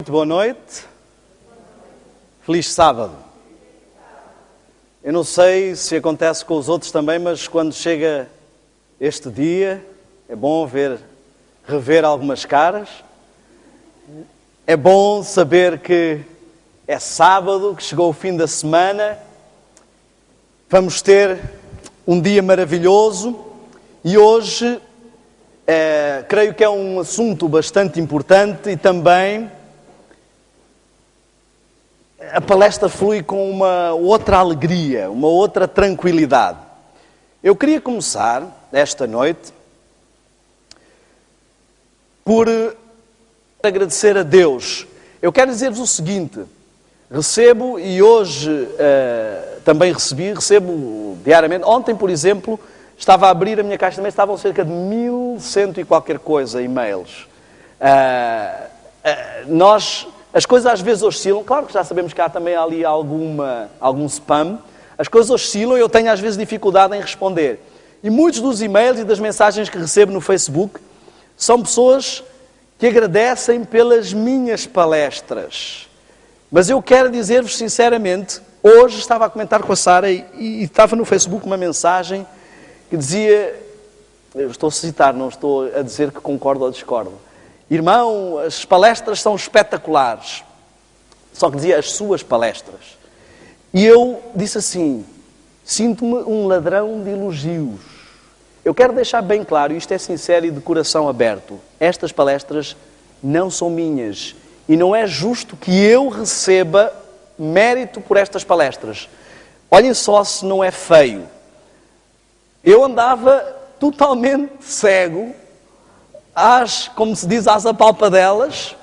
Muito boa noite, feliz sábado. Eu não sei se acontece com os outros também, mas quando chega este dia, é bom rever algumas caras. É bom saber que é sábado, que chegou o fim da semana. Vamos ter um dia maravilhoso e hoje creio que é um assunto bastante importante e também a palestra flui com uma outra alegria, uma outra tranquilidade. Eu queria começar esta noite por agradecer a Deus. Eu quero dizer-vos o seguinte: recebo, e hoje também recebo diariamente. Ontem, por exemplo, estava a abrir a minha caixa de e-mails, estavam cerca de 1100 e qualquer coisa e-mails. As coisas às vezes oscilam, claro que já sabemos que há também ali algum spam. As coisas oscilam e eu tenho às vezes dificuldade em responder. E muitos dos e-mails e das mensagens que recebo no Facebook são pessoas que agradecem pelas minhas palestras. Mas eu quero dizer-vos sinceramente, hoje estava a comentar com a Sara e estava no Facebook uma mensagem que dizia, eu estou a citar, não estou a dizer que concordo ou discordo: irmão, as palestras são espetaculares. Só que dizia as suas palestras. E eu disse assim: sinto-me um ladrão de elogios. Eu quero deixar bem claro, isto é sincero e de coração aberto: estas palestras não são minhas. E não é justo que eu receba mérito por estas palestras. Olhem só se não é feio. Eu andava totalmente cego, como se diz, às apalpadelas.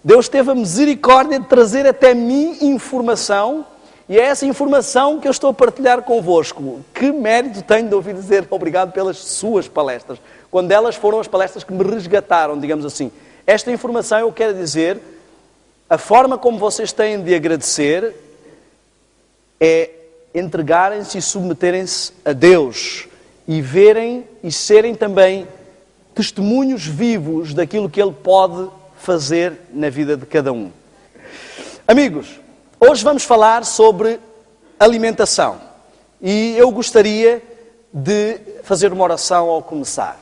Deus teve a misericórdia de trazer até mim informação, e é essa informação que eu estou a partilhar convosco. Que mérito tenho de ouvir dizer obrigado pelas suas palestras, quando elas foram as palestras que me resgataram, digamos assim. Esta informação, eu quero dizer, a forma como vocês têm de agradecer é entregarem-se e submeterem-se a Deus e verem e serem também testemunhos vivos daquilo que Ele pode fazer na vida de cada um. Amigos, hoje vamos falar sobre alimentação. E eu gostaria de fazer uma oração ao começar.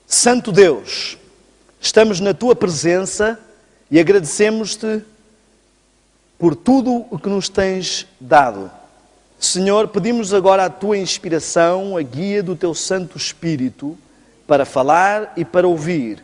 Santo Deus, estamos na Tua presença e agradecemos-Te por tudo o que nos tens dado. Senhor, pedimos agora a Tua inspiração, a guia do Teu Santo Espírito para falar e para ouvir.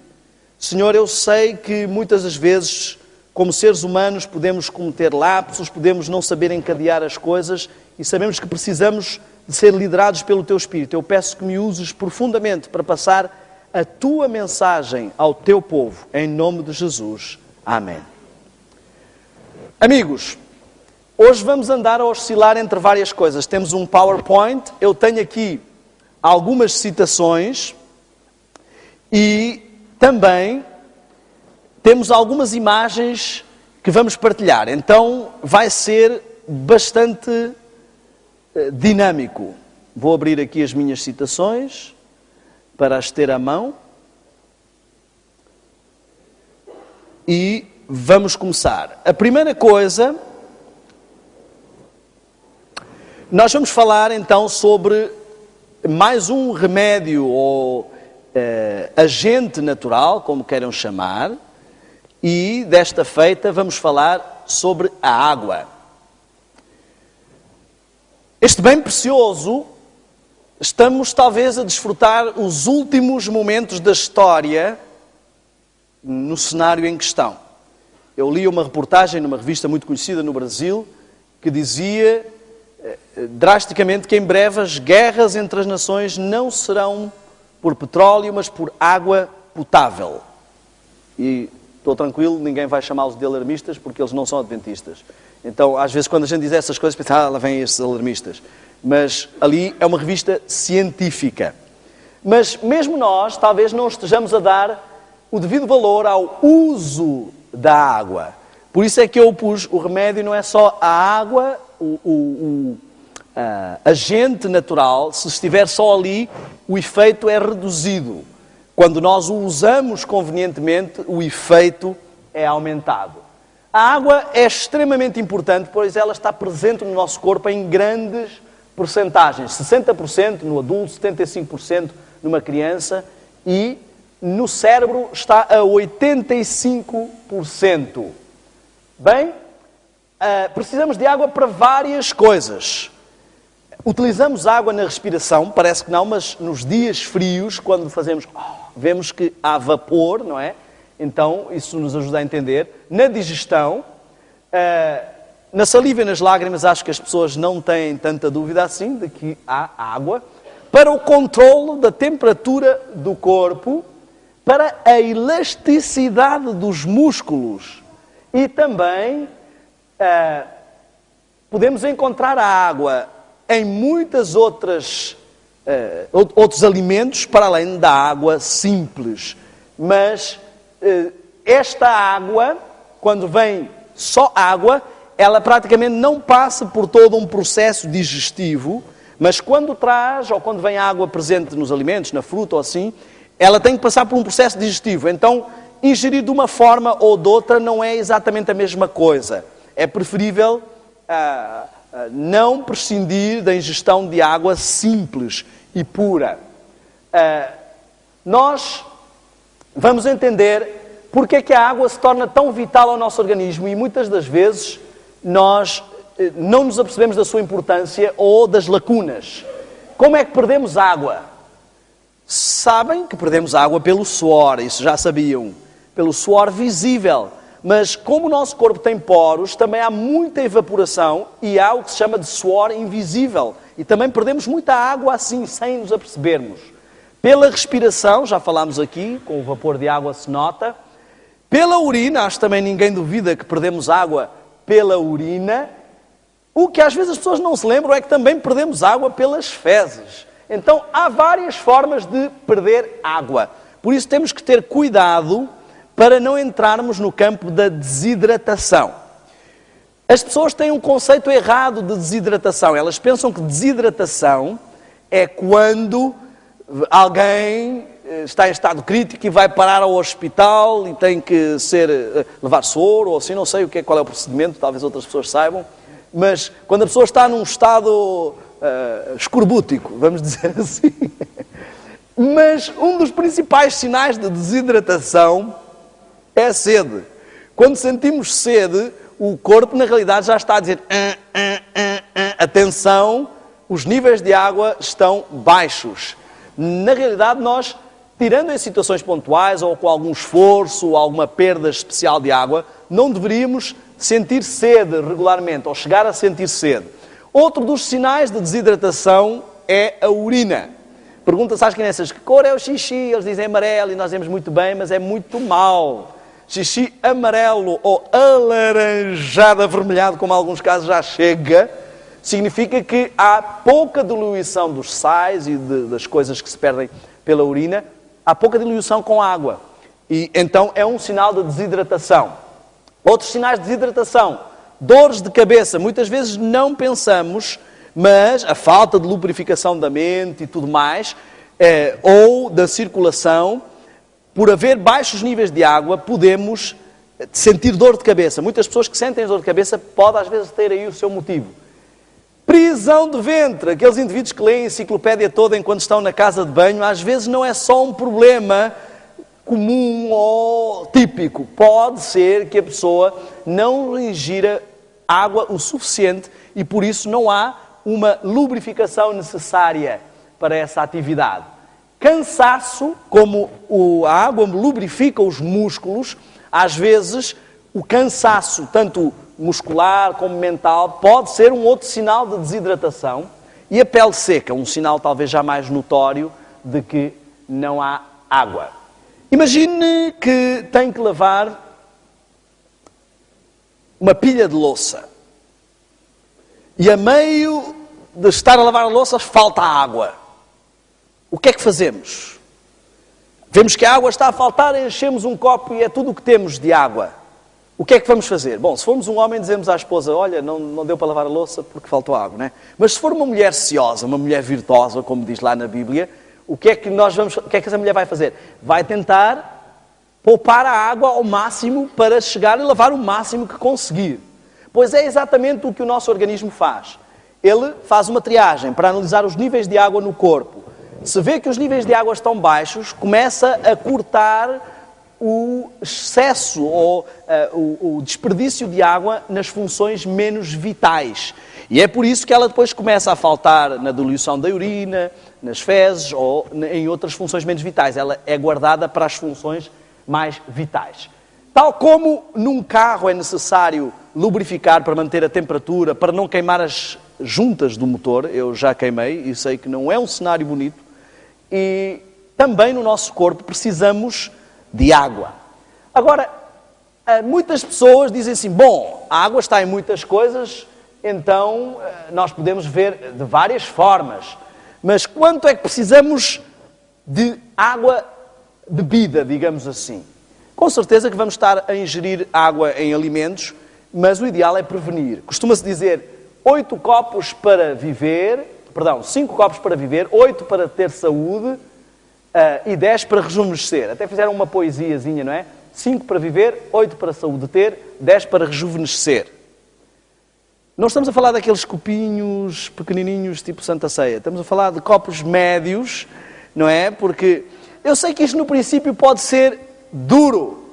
Senhor, eu sei que muitas das vezes, como seres humanos, podemos cometer lapsos, podemos não saber encadear as coisas e sabemos que precisamos de ser liderados pelo Teu Espírito. Eu peço que me uses profundamente para passar a Tua mensagem ao Teu povo, em nome de Jesus. Amém. Amigos, hoje vamos andar a oscilar entre várias coisas. Temos um PowerPoint, eu tenho aqui algumas citações e também temos algumas imagens que vamos partilhar. Então vai ser bastante dinâmico. Vou abrir aqui as minhas citações para as ter à mão e vamos começar. A primeira coisa, nós vamos falar então sobre mais um remédio ou agente natural, como queiram chamar, e desta feita vamos falar sobre a água. Este bem precioso, estamos talvez a desfrutar os últimos momentos da história no cenário em questão. Eu li uma reportagem numa revista muito conhecida no Brasil que dizia drasticamente que em breve as guerras entre as nações não serão por petróleo, mas por água potável. E estou tranquilo, ninguém vai chamá-los de alarmistas porque eles não são adventistas. Então, às vezes, quando a gente diz essas coisas, pensa, lá vêm estes alarmistas. Mas ali é uma revista científica. Mas mesmo nós, talvez não estejamos a dar o devido valor ao uso da água. Por isso é que eu pus, o remédio não é só a água, agente natural. Se estiver só ali, o efeito é reduzido. quando nós o usamos convenientemente, o efeito é aumentado. A água é extremamente importante, pois ela está presente no nosso corpo em grandes percentagens. 60% no adulto, 75% numa criança e no cérebro está a 85%. Bem, precisamos de água para várias coisas. Utilizamos água na respiração, parece que não, mas nos dias frios, quando fazemos, vemos que há vapor, não é? Então, isso nos ajuda a entender. Na digestão, na saliva e nas lágrimas, acho que as pessoas não têm tanta dúvida assim de que há água. Para o controlo da temperatura do corpo, para a elasticidade dos músculos e também podemos encontrar a água em muitas outros alimentos para além da água simples. Mas esta água, quando vem só água, ela praticamente não passa por todo um processo digestivo, mas quando traz, ou quando vem água presente nos alimentos, na fruta ou assim, ela tem que passar por um processo digestivo. Então, ingerir de uma forma ou de outra não é exatamente a mesma coisa. É preferível não prescindir da ingestão de água simples e pura. Nós vamos entender porque é que a água se torna tão vital ao nosso organismo e muitas das vezes nós não nos apercebemos da sua importância ou das lacunas. Como é que perdemos água? Sabem que perdemos água pelo suor, isso já sabiam, pelo suor visível. Mas como o nosso corpo tem poros, também há muita evaporação e há o que se chama de suor invisível. E também perdemos muita água assim, sem nos apercebermos. Pela respiração, já falámos aqui, com o vapor de água se nota. Pela urina, acho que também ninguém duvida que perdemos água pela urina. O que às vezes as pessoas não se lembram é que também perdemos água pelas fezes. Então, há várias formas de perder água. Por isso, temos que ter cuidado para não entrarmos no campo da desidratação. As pessoas têm um conceito errado de desidratação. Elas pensam que desidratação é quando alguém está em estado crítico e vai parar ao hospital e tem que levar soro ou assim, não sei qual é o procedimento, talvez outras pessoas saibam. Mas quando a pessoa está num estado escorbútico, vamos dizer assim. Mas um dos principais sinais de desidratação é a sede. Quando sentimos sede, o corpo na realidade já está a dizer atenção, os níveis de água estão baixos. Na realidade nós, tirando em situações pontuais ou com algum esforço ou alguma perda especial de água, não deveríamos sentir sede regularmente ou chegar a sentir sede. Outro dos sinais de desidratação é a urina. Pergunta-se às crianças que cor é o xixi, eles dizem amarelo e nós dizemos muito bem, mas é muito mau. Xixi amarelo ou alaranjado, avermelhado, como em alguns casos já chega, significa que há pouca diluição dos sais e das coisas que se perdem pela urina, há pouca diluição com água. E então é um sinal de desidratação. Outros sinais de desidratação, dores de cabeça, muitas vezes não pensamos, mas a falta de lubrificação da mente e tudo mais, ou da circulação, por haver baixos níveis de água, podemos sentir dor de cabeça. Muitas pessoas que sentem dor de cabeça podem às vezes ter aí o seu motivo. Prisão de ventre, aqueles indivíduos que leem a enciclopédia toda enquanto estão na casa de banho, às vezes não é só um problema comum ou típico. Pode ser que a pessoa não ingira água o suficiente e por isso não há uma lubrificação necessária para essa atividade. Cansaço, como a água lubrifica os músculos, às vezes o cansaço, tanto muscular como mental, pode ser um outro sinal de desidratação. E a pele seca, um sinal talvez já mais notório de que não há água. Imagine que tem que lavar uma pilha de louça. E a meio de estar a lavar a louça falta água. O que é que fazemos? Vemos que a água está a faltar, enchemos um copo e é tudo o que temos de água. O que é que vamos fazer? Bom, se formos um homem, dizemos à esposa, olha, não deu para lavar a louça porque faltou água, não é? Mas se for uma mulher ciosa, uma mulher virtuosa, como diz lá na Bíblia, o que é que essa mulher vai fazer? Vai tentar poupar a água ao máximo para chegar e lavar o máximo que conseguir. Pois é exatamente o que o nosso organismo faz. Ele faz uma triagem para analisar os níveis de água no corpo. Se vê que os níveis de água estão baixos, começa a cortar o excesso ou o desperdício de água nas funções menos vitais. E é por isso que ela depois começa a faltar na diluição da urina, nas fezes ou em outras funções menos vitais. Ela é guardada para as funções mais vitais. Tal como num carro é necessário lubrificar para manter a temperatura, para não queimar as juntas do motor, eu já queimei e sei que não é um cenário bonito, e também no nosso corpo precisamos de água. Agora, muitas pessoas dizem assim, bom, a água está em muitas coisas, então nós podemos ver de várias formas, mas quanto é que precisamos de água bebida, digamos assim? Com certeza que vamos estar a ingerir água em alimentos, mas o ideal é prevenir. Costuma-se dizer 5 copos para viver, 8 para ter saúde, e 10 para rejuvenescer. Até fizeram uma poesiazinha, não é? 5 para viver, 8 para saúde ter, 10 para rejuvenescer. Não estamos a falar daqueles copinhos pequenininhos tipo Santa Ceia. Estamos a falar de copos médios, não é? Porque eu sei que isto no princípio pode ser duro.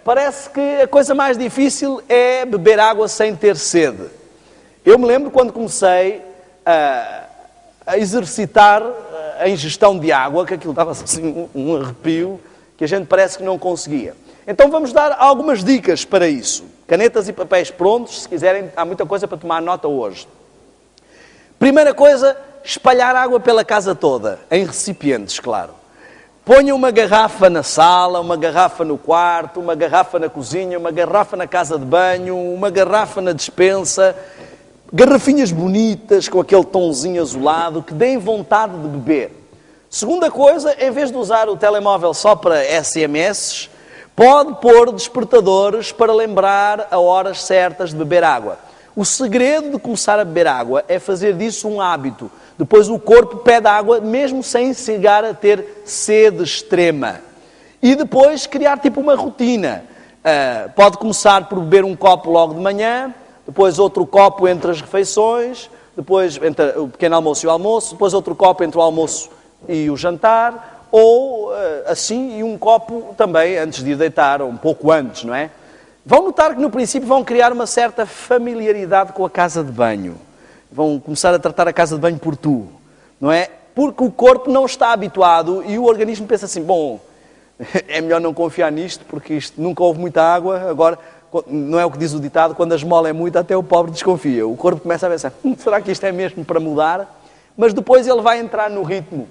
Parece que a coisa mais difícil é beber água sem ter sede. Eu me lembro quando comecei a exercitar a ingestão de água, que aquilo dava assim um arrepio, que a gente parece que não conseguia. Então vamos dar algumas dicas para isso. Canetas e papéis prontos, se quiserem, há muita coisa para tomar nota hoje. Primeira coisa, espalhar água pela casa toda, em recipientes, claro. Ponha uma garrafa na sala, uma garrafa no quarto, uma garrafa na cozinha, uma garrafa na casa de banho, uma garrafa na despensa. Garrafinhas bonitas, com aquele tonzinho azulado, que deem vontade de beber. Segunda coisa, em vez de usar o telemóvel só para SMS, pode pôr despertadores para lembrar a horas certas de beber água. O segredo de começar a beber água é fazer disso um hábito. Depois o corpo pede água, mesmo sem chegar a ter sede extrema. E depois criar tipo uma rotina. Pode começar por beber um copo logo de manhã, depois outro copo entre as refeições, depois entre o pequeno almoço e o almoço, depois outro copo entre o almoço e o jantar, ou assim, e um copo também antes de ir deitar, ou um pouco antes, não é? Vão notar que no princípio vão criar uma certa familiaridade com a casa de banho. Vão começar a tratar a casa de banho por tu, não é? Porque o corpo não está habituado e o organismo pensa assim, bom, é melhor não confiar nisto, porque isto nunca houve muita água, agora... Não é o que diz o ditado, quando a esmola é muita, até o pobre desconfia. O corpo começa a pensar, será que isto é mesmo para mudar? Mas depois ele vai entrar no ritmo.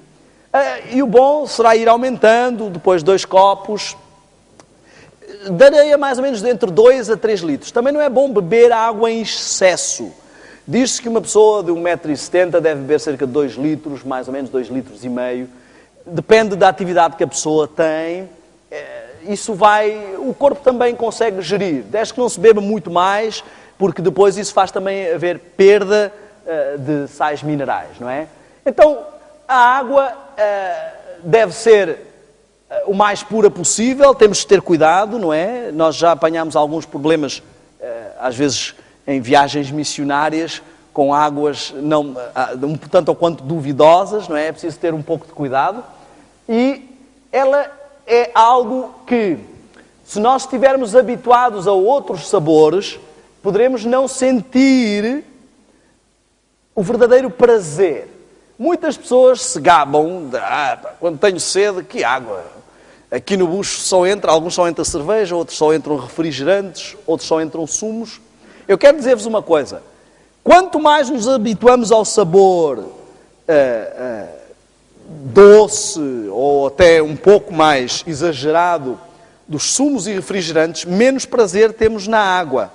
E o bom será ir aumentando, depois 2 copos. Darei a mais ou menos entre 2 a 3 litros. Também não é bom beber água em excesso. Diz-se que uma pessoa de 1,70 m deve beber cerca de 2 litros, mais ou menos 2,5 litros. Depende da atividade que a pessoa tem. O corpo também consegue gerir, desde que não se beba muito mais, porque depois isso faz também haver perda de sais minerais, não é? Então, a água deve ser o mais pura possível, temos de ter cuidado, não é? Nós já apanhámos alguns problemas, às vezes em viagens missionárias, com águas um tanto ou quanto duvidosas, não é? É preciso ter um pouco de cuidado. E ela é algo que, se nós estivermos habituados a outros sabores, poderemos não sentir o verdadeiro prazer. Muitas pessoas se gabam de, quando tenho sede, que água. Aqui no bucho alguns só entram cerveja, outros só entram refrigerantes, outros só entram sumos. Eu quero dizer-vos uma coisa. Quanto mais nos habituamos ao sabor doce ou até um pouco mais exagerado dos sumos e refrigerantes, menos prazer temos na água.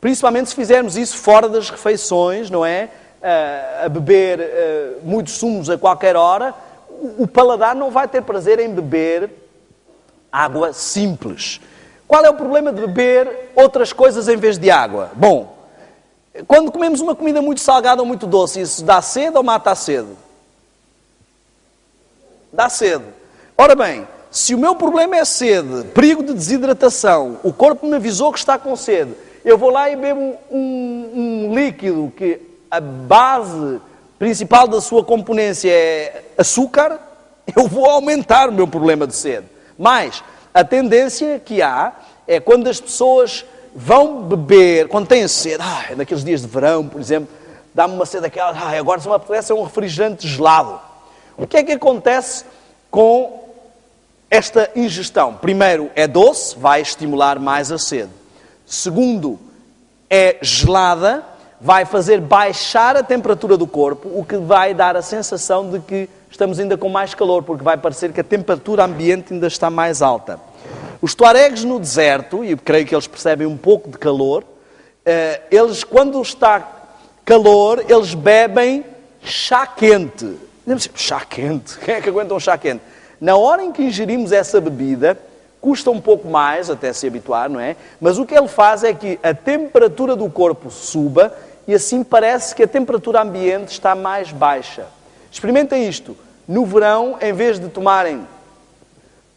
Principalmente se fizermos isso fora das refeições, não é? A beber muitos sumos a qualquer hora, o paladar não vai ter prazer em beber água simples. Qual é o problema de beber outras coisas em vez de água? Bom, quando comemos uma comida muito salgada ou muito doce, isso dá sede ou mata a sede? dá sede. Ora bem, se o meu problema é sede, perigo de desidratação, o corpo me avisou que está com sede, eu vou lá e bebo um líquido que a base principal da sua componência é açúcar, eu vou aumentar o meu problema de sede. Mas a tendência que há é quando as pessoas vão beber, quando têm sede, naqueles dias de verão, por exemplo, dá-me uma sede daquela, agora se me apetece é um refrigerante gelado. O que é que acontece com esta ingestão? Primeiro, é doce, vai estimular mais a sede. Segundo, é gelada, vai fazer baixar a temperatura do corpo, o que vai dar a sensação de que estamos ainda com mais calor, porque vai parecer que a temperatura ambiente ainda está mais alta. Os tuaregs no deserto, e eu creio que eles percebem um pouco de calor, eles, quando está calor, eles bebem chá quente. Chá quente? Quem é que aguenta um chá quente? Na hora em que ingerimos essa bebida, custa um pouco mais, até se habituar, não é? Mas o que ele faz é que a temperatura do corpo suba e assim parece que a temperatura ambiente está mais baixa. Experimentem isto. No verão, em vez de tomarem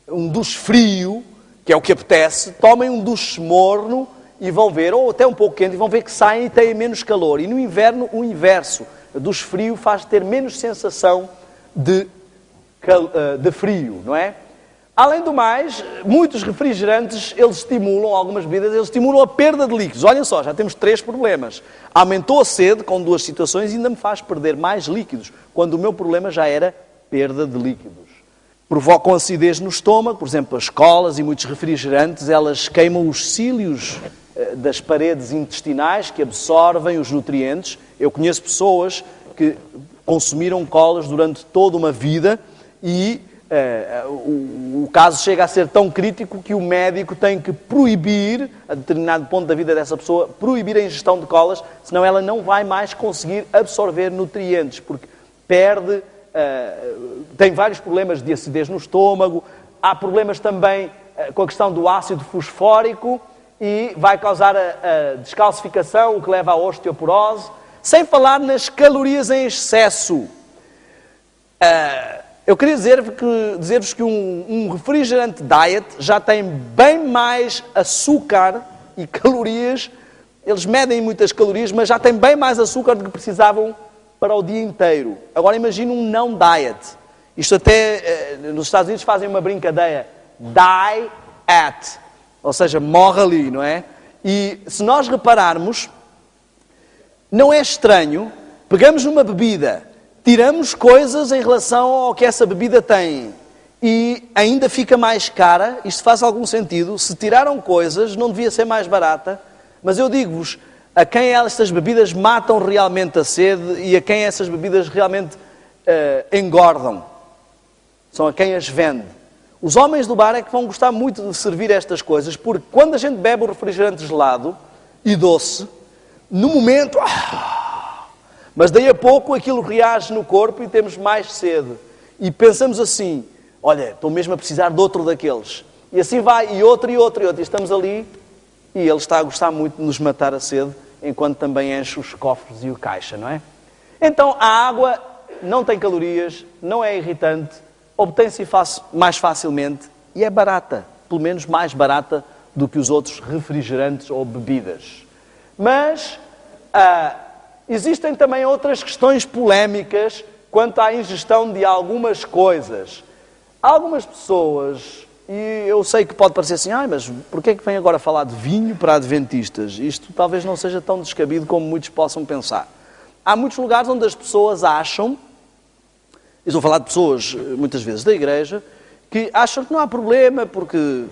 um duche frio, que é o que apetece, tomem um duche morno e vão ver, ou até um pouco quente, e vão ver que saem e têm menos calor. E no inverno, o inverso. O duche frio faz ter menos sensação de frio, não é? Além do mais, muitos refrigerantes, eles estimulam, algumas bebidas, eles estimulam a perda de líquidos. Olhem só, já temos 3 problemas. Aumentou a sede com 2 situações e ainda me faz perder mais líquidos, quando o meu problema já era perda de líquidos. Provocam acidez no estômago, por exemplo, as colas e muitos refrigerantes, elas queimam os cílios das paredes intestinais que absorvem os nutrientes. Eu conheço pessoas que consumiram colas durante toda uma vida e o caso chega a ser tão crítico que o médico tem que proibir, a determinado ponto da vida dessa pessoa, proibir a ingestão de colas, senão ela não vai mais conseguir absorver nutrientes, porque perde, tem vários problemas de acidez no estômago, há problemas também com a questão do ácido fosfórico e vai causar a descalcificação, o que leva à osteoporose, sem falar nas calorias em excesso. Eu queria dizer-vos que um refrigerante diet já tem bem mais açúcar e calorias. Eles medem muitas calorias, mas já tem bem mais açúcar do que precisavam para o dia inteiro. Agora imagine um não diet. Isto até nos Estados Unidos fazem uma brincadeira. Die at. Ou seja, morre ali, não é? E se nós repararmos, não é estranho, pegamos numa bebida, tiramos coisas em relação ao que essa bebida tem e ainda fica mais cara. Isto faz algum sentido? Se tiraram coisas, não devia ser mais barata. Mas eu digo-vos, a quem estas bebidas matam realmente a sede e a quem essas bebidas realmente engordam. São a quem as vende. Os homens do bar é que vão gostar muito de servir estas coisas, porque quando a gente bebe um refrigerante gelado e doce, no momento... mas daí a pouco aquilo reage no corpo e temos mais sede. E pensamos assim, olha, estou mesmo a precisar de outro daqueles. E assim vai, e outro, e outro, e outro. E estamos ali e ele está a gostar muito de nos matar a sede, enquanto também enche os cofres e o caixa, não é? Então a água não tem calorias, não é irritante, obtém-se mais facilmente e é barata. Pelo menos mais barata do que os outros refrigerantes ou bebidas. Mas... existem também outras questões polémicas quanto à ingestão de algumas coisas. Algumas pessoas, e eu sei que pode parecer assim, mas porquê é que vem agora falar de vinho para adventistas? Isto talvez não seja tão descabido como muitos possam pensar. Há muitos lugares onde as pessoas acham, e estou a falar de pessoas muitas vezes da igreja, que acham que não há problema, porque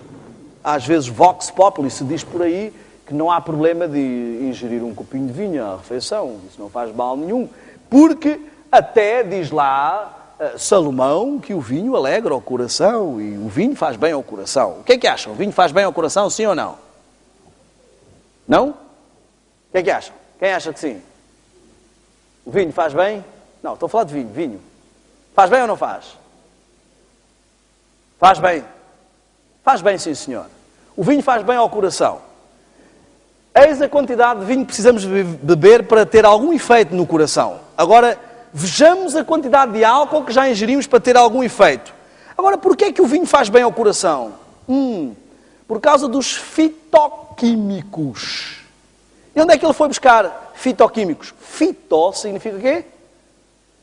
às vezes vox populi se diz por aí, que não há problema de ingerir um copinho de vinho à refeição, isso não faz mal nenhum, porque até diz lá Salomão que o vinho alegra o coração e o vinho faz bem ao coração. O que é que acham? O vinho faz bem ao coração, sim ou não? Não? O que é que acham? Quem acha que sim? O vinho faz bem? Não, estou a falar de vinho. Vinho. Faz bem ou não faz? Faz bem. Faz bem, sim, senhor. O vinho faz bem ao coração. Eis a quantidade de vinho que precisamos beber para ter algum efeito no coração. Agora, vejamos a quantidade de álcool que já ingerimos para ter algum efeito. Agora, porquê é que o vinho faz bem ao coração? Por causa dos fitoquímicos. E onde é que ele foi buscar fitoquímicos? Fito significa o quê?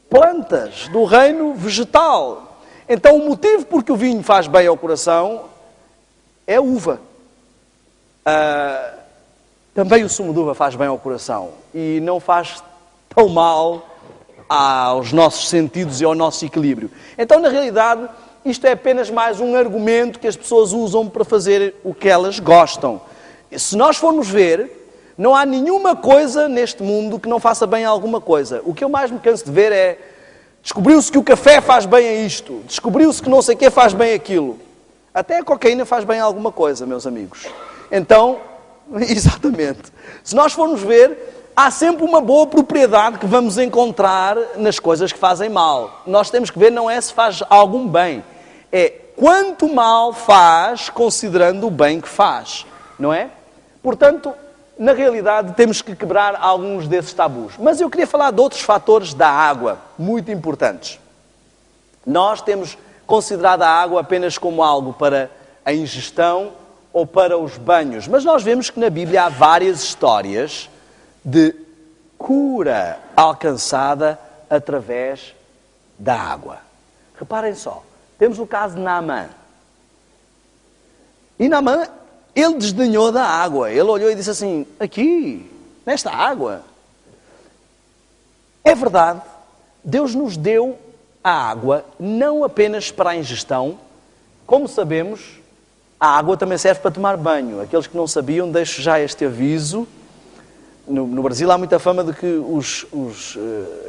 Plantas do reino vegetal. Então, o motivo por que o vinho faz bem ao coração é a uva. Também o sumo de uva faz bem ao coração e não faz tão mal aos nossos sentidos e ao nosso equilíbrio. Então, na realidade, isto é apenas mais um argumento que as pessoas usam para fazer o que elas gostam. Se nós formos ver, não há nenhuma coisa neste mundo que não faça bem a alguma coisa. O que eu mais me canso de ver é: descobriu-se que o café faz bem a isto, descobriu-se que não sei o que faz bem aquilo. Até a cocaína faz bem a alguma coisa, meus amigos. Então, exatamente. Se nós formos ver, há sempre uma boa propriedade que vamos encontrar nas coisas que fazem mal. Nós temos que ver não é se faz algum bem, é quanto mal faz considerando o bem que faz, não é? Portanto, na realidade, temos que quebrar alguns desses tabus. Mas eu queria falar de outros fatores da água, muito importantes. Nós temos considerado a água apenas como algo para a ingestão ou para os banhos. Mas nós vemos que na Bíblia há várias histórias de cura alcançada através da água. Reparem só, temos o caso de Naamã. E Naamã, ele desdenhou da água. Ele olhou e disse assim: aqui, nesta água. É verdade, Deus nos deu a água não apenas para a ingestão. Como sabemos, a água também serve para tomar banho. Aqueles que não sabiam, deixo já este aviso. No Brasil há muita fama de que os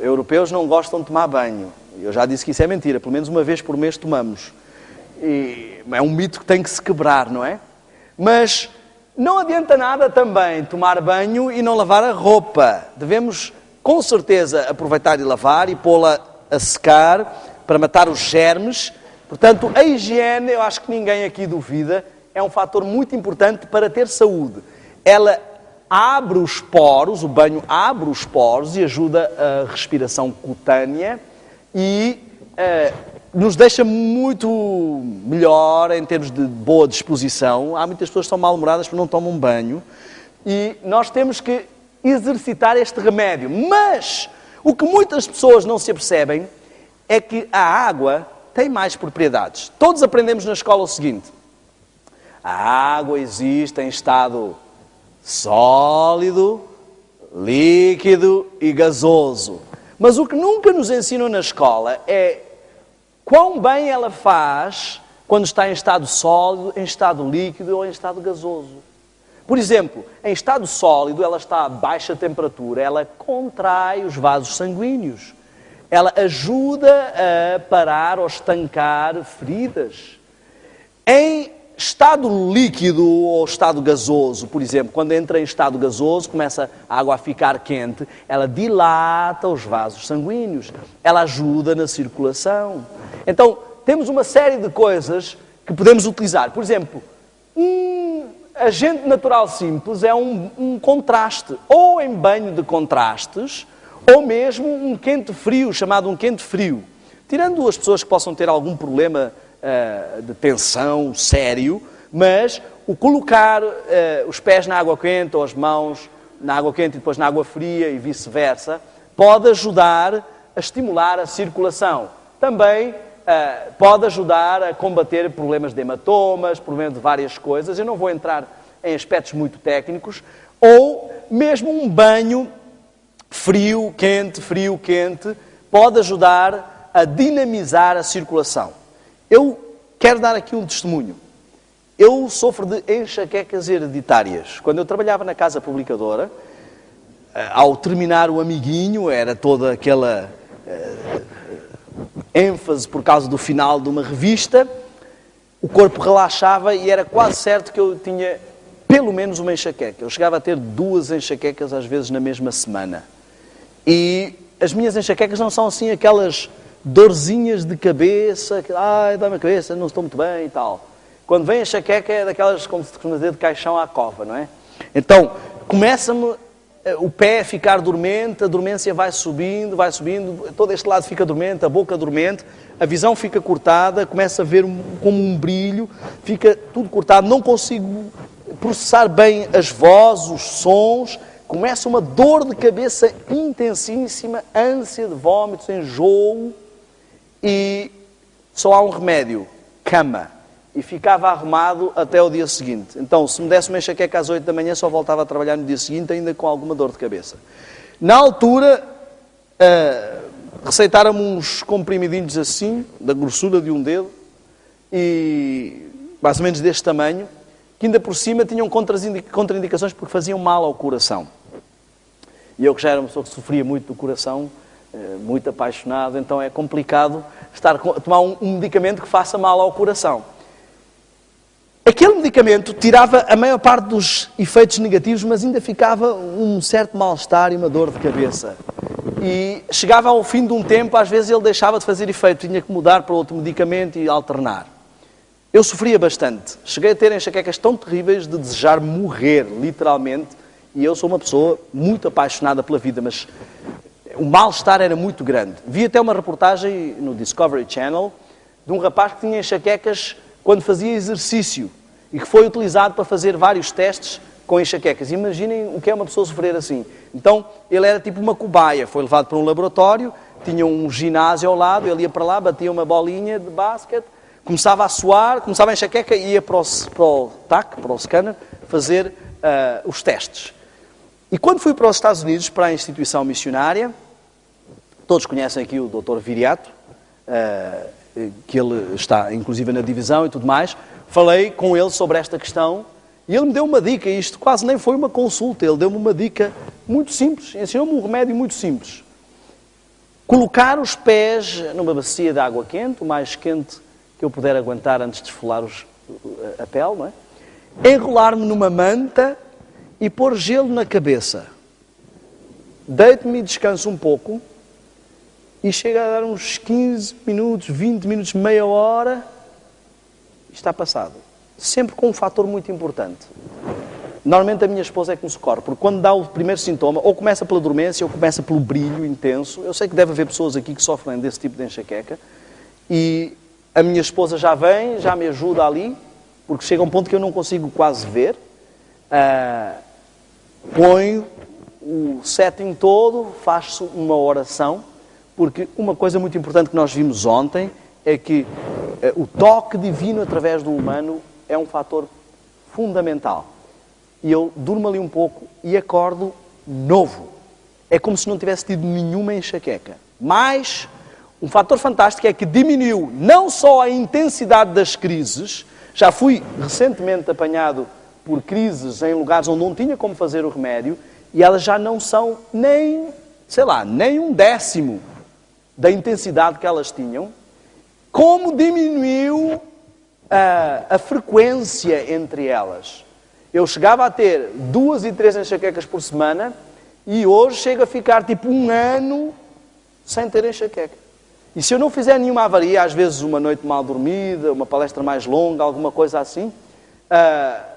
europeus não gostam de tomar banho. Eu já disse que isso é mentira. Pelo menos uma vez por mês tomamos. E é um mito que tem que se quebrar, não é? Mas não adianta nada também tomar banho e não lavar a roupa. Devemos, com certeza, aproveitar e lavar e pô-la a secar para matar os germes. Portanto, a higiene, eu acho que ninguém aqui duvida, é um fator muito importante para ter saúde. Ela abre os poros, o banho abre os poros e ajuda a respiração cutânea e nos deixa muito melhor em termos de boa disposição. Há muitas pessoas que estão mal-humoradas porque não tomam banho e nós temos que exercitar este remédio. Mas o que muitas pessoas não se apercebem é que a água tem mais propriedades. Todos aprendemos na escola o seguinte: a água existe em estado sólido, líquido e gasoso. Mas o que nunca nos ensinam na escola é quão bem ela faz quando está em estado sólido, em estado líquido ou em estado gasoso. Por exemplo, em estado sólido, ela está a baixa temperatura, ela contrai os vasos sanguíneos. Ela ajuda a parar ou estancar feridas. Em estado líquido ou estado gasoso, por exemplo, quando entra em estado gasoso, começa a água a ficar quente, ela dilata os vasos sanguíneos, ela ajuda na circulação. Então, temos uma série de coisas que podemos utilizar. Por exemplo, um agente natural simples é um contraste, ou em banho de contrastes, ou mesmo um quente-frio, chamado um quente-frio. Tirando as pessoas que possam ter algum problema de tensão sério, mas o colocar os pés na água quente ou as mãos na água quente e depois na água fria e vice-versa, pode ajudar a estimular a circulação. Também pode ajudar a combater problemas de hematomas, problemas de várias coisas. Eu não vou entrar em aspectos muito técnicos. Ou mesmo um banho frio, quente, pode ajudar a dinamizar a circulação. Eu quero dar aqui um testemunho. Eu sofro de enxaquecas hereditárias. Quando eu trabalhava na casa publicadora, ao terminar o amiguinho, era toda aquela ênfase por causa do final de uma revista, o corpo relaxava e era quase certo que eu tinha pelo menos uma enxaqueca. Eu chegava a ter 2 enxaquecas às vezes na mesma semana. E as minhas enxaquecas não são assim aquelas dorzinhas de cabeça, que, dá-me a cabeça, não estou muito bem e tal. Quando vem a enxaqueca é daquelas, como se costuma dizer, de caixão à cova, não é? Então, começa-me o pé ficar dormente, a dormência vai subindo, todo este lado fica dormente, a boca dormente, a visão fica cortada, começa a ver como um brilho, fica tudo cortado, não consigo processar bem as vozes, os sons, começa uma dor de cabeça intensíssima, ânsia de vómitos, enjoo, e só há um remédio, cama. E ficava arrumado até o dia seguinte. Então, se me desse uma enxaqueca às 8 da manhã, só voltava a trabalhar no dia seguinte, ainda com alguma dor de cabeça. Na altura, receitaram-me uns comprimidinhos assim, da grossura de um dedo, e mais ou menos deste tamanho, que ainda por cima tinham contraindicações porque faziam mal ao coração. E eu que já era uma pessoa que sofria muito do coração, muito apaixonado, então é complicado estar a tomar um medicamento que faça mal ao coração. Aquele medicamento tirava a maior parte dos efeitos negativos, mas ainda ficava um certo mal-estar e uma dor de cabeça. E chegava ao fim de um tempo, às vezes ele deixava de fazer efeito, tinha que mudar para outro medicamento e alternar. Eu sofria bastante. Cheguei a ter enxaquecas tão terríveis de desejar morrer, literalmente, e eu sou uma pessoa muito apaixonada pela vida, mas o mal-estar era muito grande. Vi até uma reportagem no Discovery Channel de um rapaz que tinha enxaquecas quando fazia exercício e que foi utilizado para fazer vários testes com enxaquecas. Imaginem o que é uma pessoa sofrer assim. Então, ele era tipo uma cobaia, foi levado para um laboratório, tinha um ginásio ao lado, ele ia para lá, batia uma bolinha de basquete, começava a suar, começava a enxaqueca e ia para o TAC, para o scanner, fazer os testes. E quando fui para os Estados Unidos, para a instituição missionária, todos conhecem aqui o Dr. Viriato, que ele está inclusive na divisão e tudo mais, falei com ele sobre esta questão e ele me deu uma dica, e isto quase nem foi uma consulta, ele deu-me uma dica muito simples, ensinou-me um remédio muito simples. Colocar os pés numa bacia de água quente, o mais quente que eu puder aguentar antes de esfolar a pele, não é? Enrolar-me numa manta e pôr gelo na cabeça. Deito-me e descanso um pouco, e chega a dar uns 15 minutos, 20 minutos, meia hora, e está passado. Sempre com um fator muito importante. Normalmente a minha esposa é que me socorre, porque quando dá o primeiro sintoma, ou começa pela dormência, ou começa pelo brilho intenso. Eu sei que deve haver pessoas aqui que sofrem desse tipo de enxaqueca, e a minha esposa já vem, já me ajuda ali, porque chega um ponto que eu não consigo quase ver. Ponho o setting todo, faço uma oração, porque uma coisa muito importante que nós vimos ontem é que o toque divino através do humano é um fator fundamental. E eu durmo ali um pouco e acordo novo. É como se não tivesse tido nenhuma enxaqueca. Mas um fator fantástico é que diminuiu não só a intensidade das crises, já fui recentemente apanhado por crises em lugares onde não tinha como fazer o remédio, e elas já não são nem, nem 1/10 da intensidade que elas tinham, como diminuiu a frequência entre elas. Eu chegava a ter 2 e 3 enxaquecas por semana e hoje chego a ficar tipo 1 ano sem ter enxaqueca. E se eu não fizer nenhuma avaria, às vezes uma noite mal dormida, uma palestra mais longa, alguma coisa assim,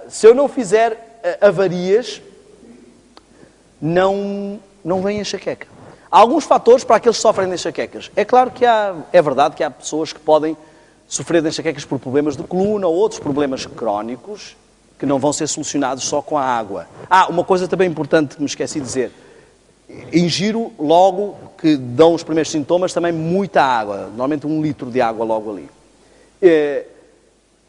se eu não fizer avarias, não vem enxaqueca. Há alguns fatores para aqueles que sofrem de enxaquecas. É claro que é verdade que há pessoas que podem sofrer de enxaquecas por problemas de coluna ou outros problemas crónicos que não vão ser solucionados só com a água. Uma coisa também importante que me esqueci de dizer. Ingiro logo que dão os primeiros sintomas também muita água. Normalmente 1 litro de água logo ali.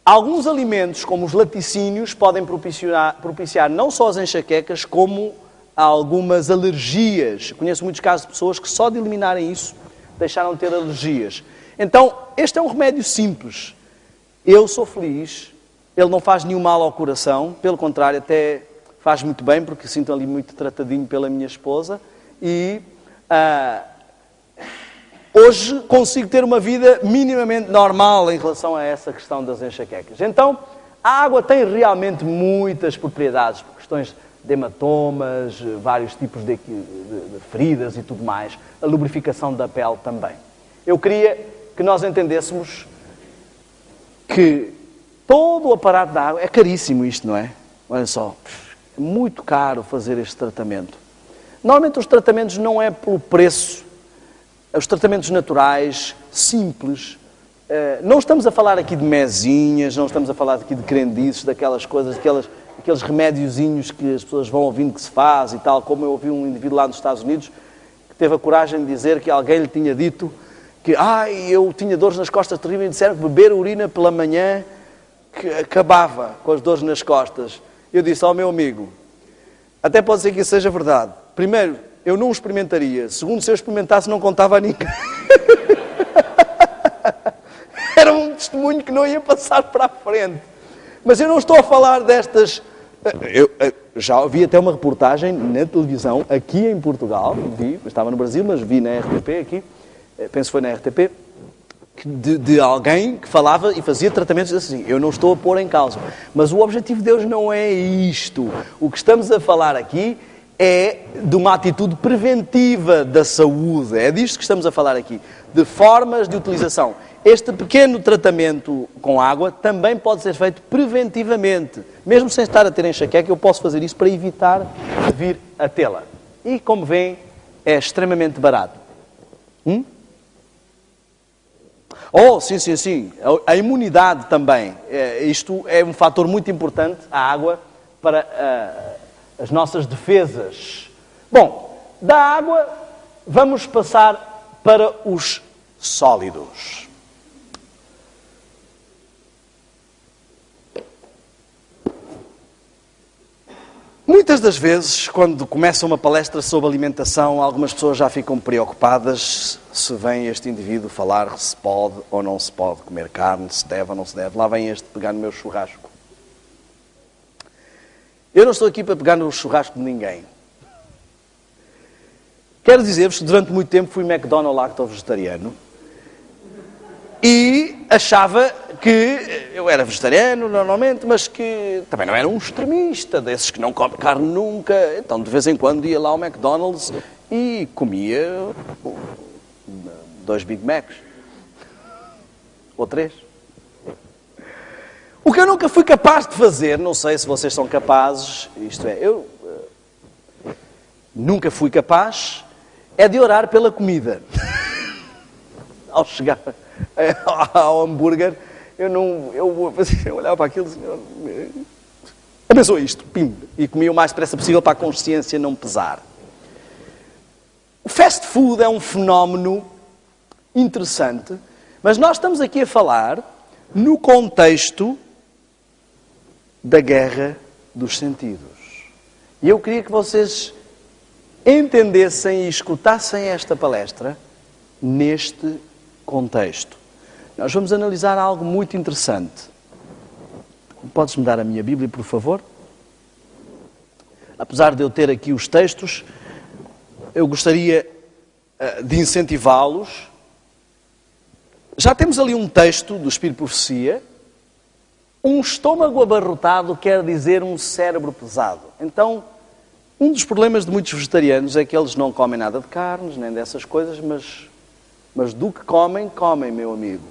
Alguns alimentos, como os laticínios, podem propiciar não só as enxaquecas, como algumas alergias. Conheço muitos casos de pessoas que só de eliminarem isso deixaram de ter alergias. Então, este é um remédio simples. Eu sou feliz, ele não faz nenhum mal ao coração, pelo contrário, até faz muito bem, porque sinto ali muito tratadinho pela minha esposa. E hoje consigo ter uma vida minimamente normal em relação a essa questão das enxaquecas. Então, a água tem realmente muitas propriedades, por questões de hematomas, vários tipos de feridas e tudo mais, a lubrificação da pele também. Eu queria que nós entendêssemos que todo o aparato da água, é caríssimo isto, não é? Olha só, é muito caro fazer este tratamento. Normalmente os tratamentos não é pelo preço, os tratamentos naturais, simples. Não estamos a falar aqui de mesinhas, não estamos a falar aqui de crendices, daquelas coisas, aqueles remédiozinhos que as pessoas vão ouvindo que se faz e tal, como eu ouvi um indivíduo lá nos Estados Unidos que teve a coragem de dizer que alguém lhe tinha dito que eu tinha dores nas costas terríveis e disseram que beber urina pela manhã que acabava com as dores nas costas. Eu disse ao meu amigo, até pode ser que isso seja verdade. Primeiro, eu não o experimentaria. Segundo, se eu experimentasse, não contava a ninguém. Era um testemunho que não ia passar para a frente. Mas eu não estou a falar destas... Eu já vi até uma reportagem na televisão, aqui em Portugal, estava no Brasil, mas vi na RTP aqui, penso que foi na RTP, de alguém que falava e fazia tratamentos assim. Eu não estou a pôr em causa. Mas o objetivo de Deus não é isto. O que estamos a falar aqui é de uma atitude preventiva da saúde. É disto que estamos a falar aqui. De formas de utilização. Este pequeno tratamento com água também pode ser feito preventivamente. Mesmo sem estar a ter enxaqueca, eu posso fazer isso para evitar vir a tê-la. E, como veem, é extremamente barato. Oh, sim. A imunidade também. Isto é um fator muito importante, a água, para as nossas defesas. Bom, da água vamos passar para os sólidos. Muitas das vezes, quando começa uma palestra sobre alimentação, algumas pessoas já ficam preocupadas se vem este indivíduo falar se pode ou não se pode comer carne, se deve ou não se deve. Lá vem este pegar no meu churrasco. Eu não estou aqui para pegar no churrasco de ninguém. Quero dizer-vos que durante muito tempo fui McDonald's lacto-vegetariano e achava que eu era vegetariano normalmente, mas que também não era um extremista, desses que não come carne nunca. Então, de vez em quando, ia lá ao McDonald's e comia 2 Big Macs. Ou 3. O que eu nunca fui capaz de fazer, não sei se vocês são capazes, isto é, eu nunca fui capaz, é de orar pela comida. Ao chegar ao hambúrguer, eu olhava para aquilo, Senhor, abençoa isto, pim, e comia o mais depressa possível para a consciência não pesar. O fast food é um fenómeno interessante, mas nós estamos aqui a falar no contexto da guerra dos sentidos. E eu queria que vocês entendessem e escutassem esta palestra neste contexto. Nós vamos analisar algo muito interessante. Podes-me dar a minha Bíblia, por favor? Apesar de eu ter aqui os textos, eu gostaria de incentivá-los. Já temos ali um texto do Espírito de Profecia. Um estômago abarrotado quer dizer um cérebro pesado. Então, um dos problemas de muitos vegetarianos é que eles não comem nada de carnes, nem dessas coisas, mas do que comem, meu amigo.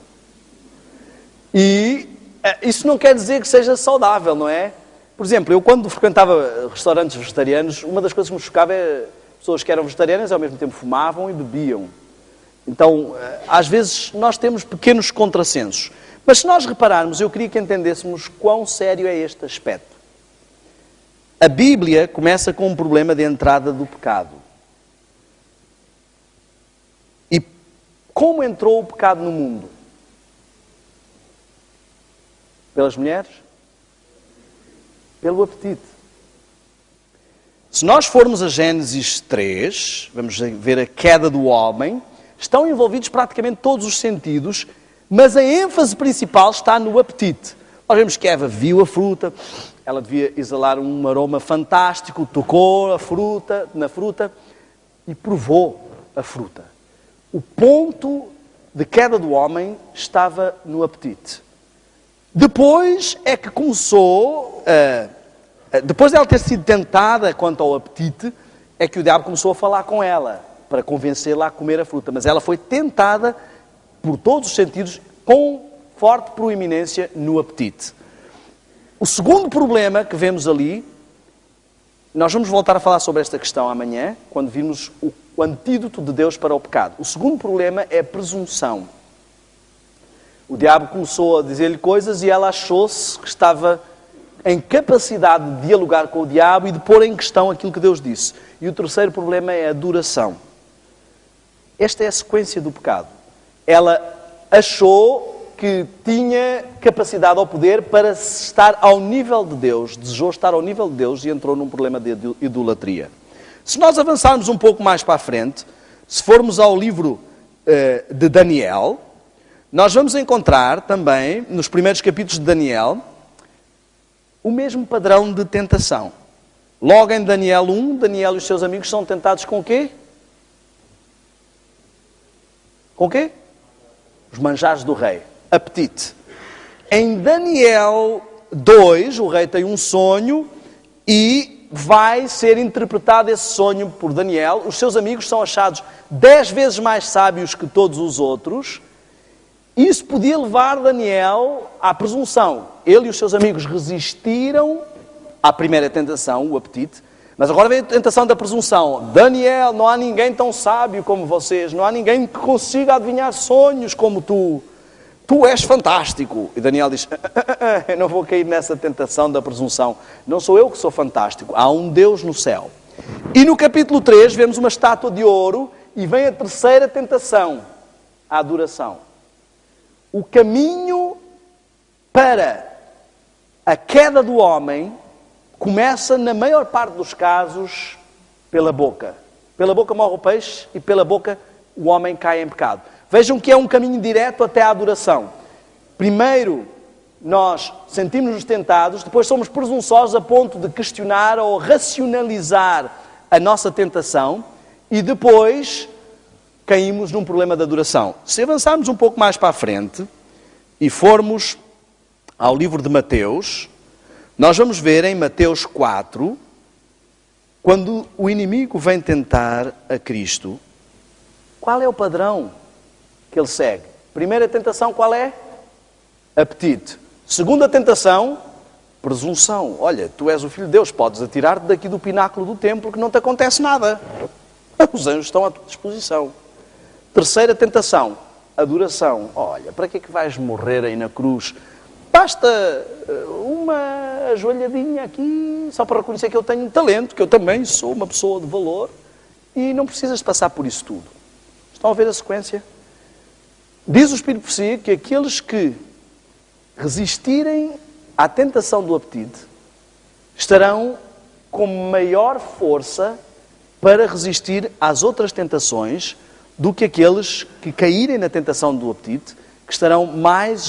E isso não quer dizer que seja saudável, não é? Por exemplo, eu quando frequentava restaurantes vegetarianos, uma das coisas que me chocava é pessoas que eram vegetarianas e ao mesmo tempo fumavam e bebiam. Então, às vezes, nós temos pequenos contrassensos. Mas se nós repararmos, eu queria que entendêssemos quão sério é este aspecto. A Bíblia começa com um problema de entrada do pecado. E como entrou o pecado no mundo? Pelas mulheres? Pelo apetite. Se nós formos a Gênesis 3, vamos ver a queda do homem, estão envolvidos praticamente todos os sentidos, mas a ênfase principal está no apetite. Nós vemos que Eva viu a fruta, ela devia exalar um aroma fantástico, tocou na fruta e provou a fruta. O ponto de queda do homem estava no apetite. Depois é que começou, depois de ela ter sido tentada quanto ao apetite, é que o diabo começou a falar com ela, para convencê-la a comer a fruta. Mas ela foi tentada por todos os sentidos, com forte proeminência no apetite. O segundo problema que vemos ali, Nós vamos voltar a falar sobre esta questão amanhã, quando virmos o antídoto de Deus para o pecado. O segundo problema é a presunção. O diabo começou a dizer-lhe coisas e ela achou-se que estava em capacidade de dialogar com o diabo e de pôr em questão aquilo que Deus disse. E o terceiro problema é a adoração. Esta é a sequência do pecado. Ela achou que tinha capacidade ou poder para estar ao nível de Deus, desejou estar ao nível de Deus e entrou num problema de idolatria. Se nós avançarmos um pouco mais para a frente, se formos ao livro de Daniel, nós vamos encontrar também, nos primeiros capítulos de Daniel, o mesmo padrão de tentação. Logo em Daniel 1, Daniel e os seus amigos são tentados com o quê? Com o quê? Os manjares do rei. Apetite. Em Daniel 2, o rei tem um sonho e vai ser interpretado esse sonho por Daniel. Os seus amigos são achados 10 vezes mais sábios que todos os outros. Isso podia levar Daniel à presunção. Ele e os seus amigos resistiram à primeira tentação, o apetite, mas agora vem a tentação da presunção. Daniel, não há ninguém tão sábio como vocês, não há ninguém que consiga adivinhar sonhos como tu. Tu és fantástico. E Daniel diz, eu não vou cair nessa tentação da presunção. Não sou eu que sou fantástico, há um Deus no céu. E no capítulo 3 vemos uma estátua de ouro e vem a terceira tentação, a adoração. O caminho para a queda do homem começa, na maior parte dos casos, pela boca. Pela boca morre o peixe e pela boca o homem cai em pecado. Vejam que é um caminho direto até à adoração. Primeiro, nós sentimos-nos tentados, depois somos presunçosos a ponto de questionar ou racionalizar a nossa tentação e depois caímos num problema de adoração. Se avançarmos um pouco mais para a frente e formos ao livro de Mateus, nós vamos ver em Mateus 4, quando o inimigo vem tentar a Cristo, qual é o padrão que ele segue? Primeira tentação, qual é? Apetite. Segunda tentação, presunção. Olha, tu és o Filho de Deus, podes atirar-te daqui do pináculo do templo que não te acontece nada. Os anjos estão à tua disposição. Terceira tentação, adoração. Olha, para que é que vais morrer aí na cruz? Basta uma ajoelhadinha aqui, só para reconhecer que eu tenho talento, que eu também sou uma pessoa de valor, e não precisas de passar por isso tudo. Estão a ver a sequência? Diz o Espírito por si que aqueles que resistirem à tentação do apetite estarão com maior força para resistir às outras tentações do que aqueles que caírem na tentação do apetite, que estarão mais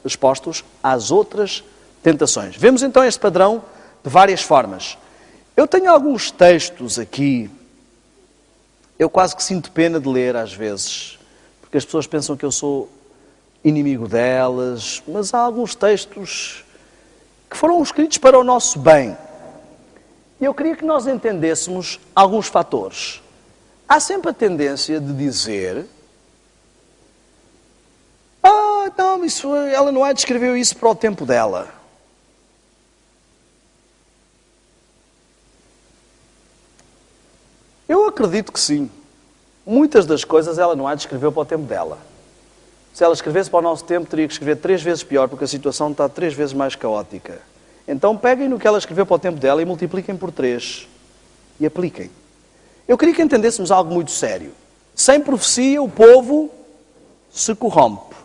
expostos às outras tentações. Vemos então este padrão de várias formas. Eu tenho alguns textos aqui, eu quase que sinto pena de ler às vezes, porque as pessoas pensam que eu sou inimigo delas, mas há alguns textos que foram escritos para o nosso bem. E eu queria que nós entendêssemos alguns fatores. Há sempre a tendência de dizer não, ela não descreveu isso para o tempo dela. Eu acredito que sim. Muitas das coisas ela não descreveu para o tempo dela. Se ela escrevesse para o nosso tempo, teria que escrever 3 vezes pior, porque a situação está 3 vezes mais caótica. Então peguem no que ela escreveu para o tempo dela e multipliquem por 3 e apliquem. Eu queria que entendêssemos algo muito sério. Sem profecia, o povo se corrompe.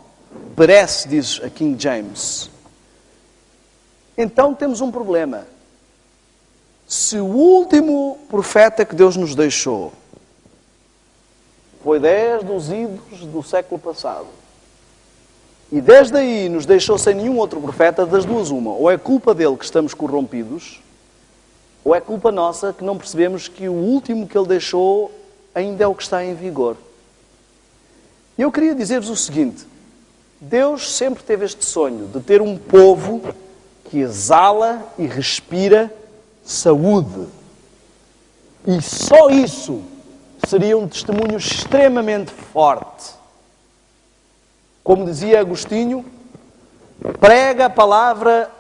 Perece, diz a King James. Então temos um problema. Se o último profeta que Deus nos deixou foi 10 dos idos do século passado, e desde aí nos deixou sem nenhum outro profeta, das duas uma. Ou é culpa dele que estamos corrompidos, ou é culpa nossa que não percebemos que o último que ele deixou ainda é o que está em vigor. E eu queria dizer-vos o seguinte: Deus sempre teve este sonho de ter um povo que exala e respira saúde. E só isso seria um testemunho extremamente forte. Como dizia Agostinho, prega a palavra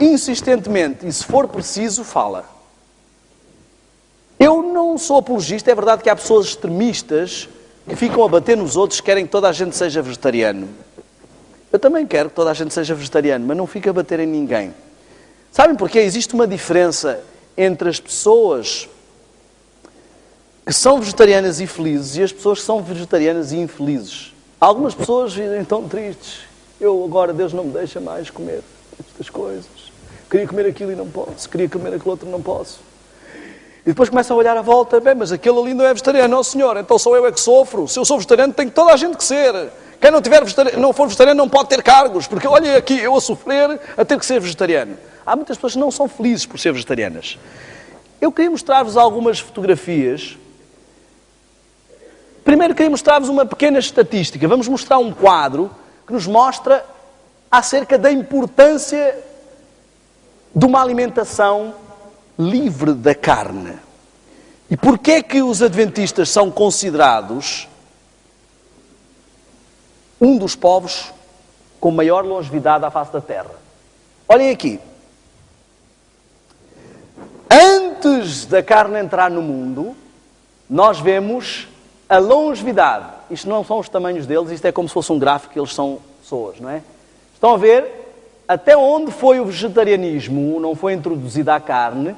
insistentemente e, se for preciso, fala. não sou apologista, é verdade que há pessoas extremistas que ficam a bater nos outros, querem que toda a gente seja vegetariano. Eu também quero que toda a gente seja vegetariano, mas não fica a bater em ninguém. Sabem porquê? Existe uma diferença entre as pessoas que são vegetarianas e felizes e as pessoas que são vegetarianas e infelizes. Algumas pessoas vivem tão tristes. Eu agora, Deus não me deixa mais comer estas coisas. Queria comer aquilo e não posso. Queria comer aquilo outro e não posso. E depois começam a olhar à volta. Bem, mas aquele ali não é vegetariano. Não, senhor, então sou eu é que sofro. Se eu sou vegetariano, tem toda a gente que ser. Quem não for vegetariano não pode ter cargos. Porque olha aqui, eu a sofrer a ter que ser vegetariano. Há muitas pessoas que não são felizes por ser vegetarianas. Eu queria mostrar-vos algumas fotografias. Primeiro queria mostrar-vos uma pequena estatística. Vamos mostrar um quadro que nos mostra acerca da importância de uma alimentação livre da carne. E porquê é que os adventistas são considerados um dos povos com maior longevidade à face da Terra? Olhem aqui. Antes da carne entrar no mundo, nós vemos a longevidade. Isto não são os tamanhos deles, isto é como se fosse um gráfico, eles são pessoas, não é? Estão a ver? Até onde foi o vegetarianismo, não foi introduzida a carne,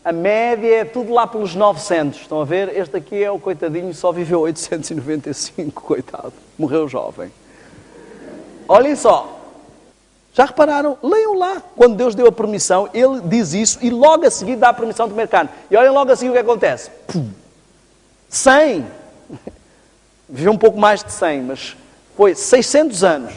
a média é tudo lá pelos 900. Estão a ver? Este aqui é o coitadinho, só viveu 895, coitado. Morreu jovem. Olhem só. Já repararam? Leiam lá. Quando Deus deu a permissão, Ele diz isso e logo a seguir dá a permissão de comer carne. E olhem logo a seguir o que acontece. 100. Viveu um pouco mais de 100, mas foi 600 anos.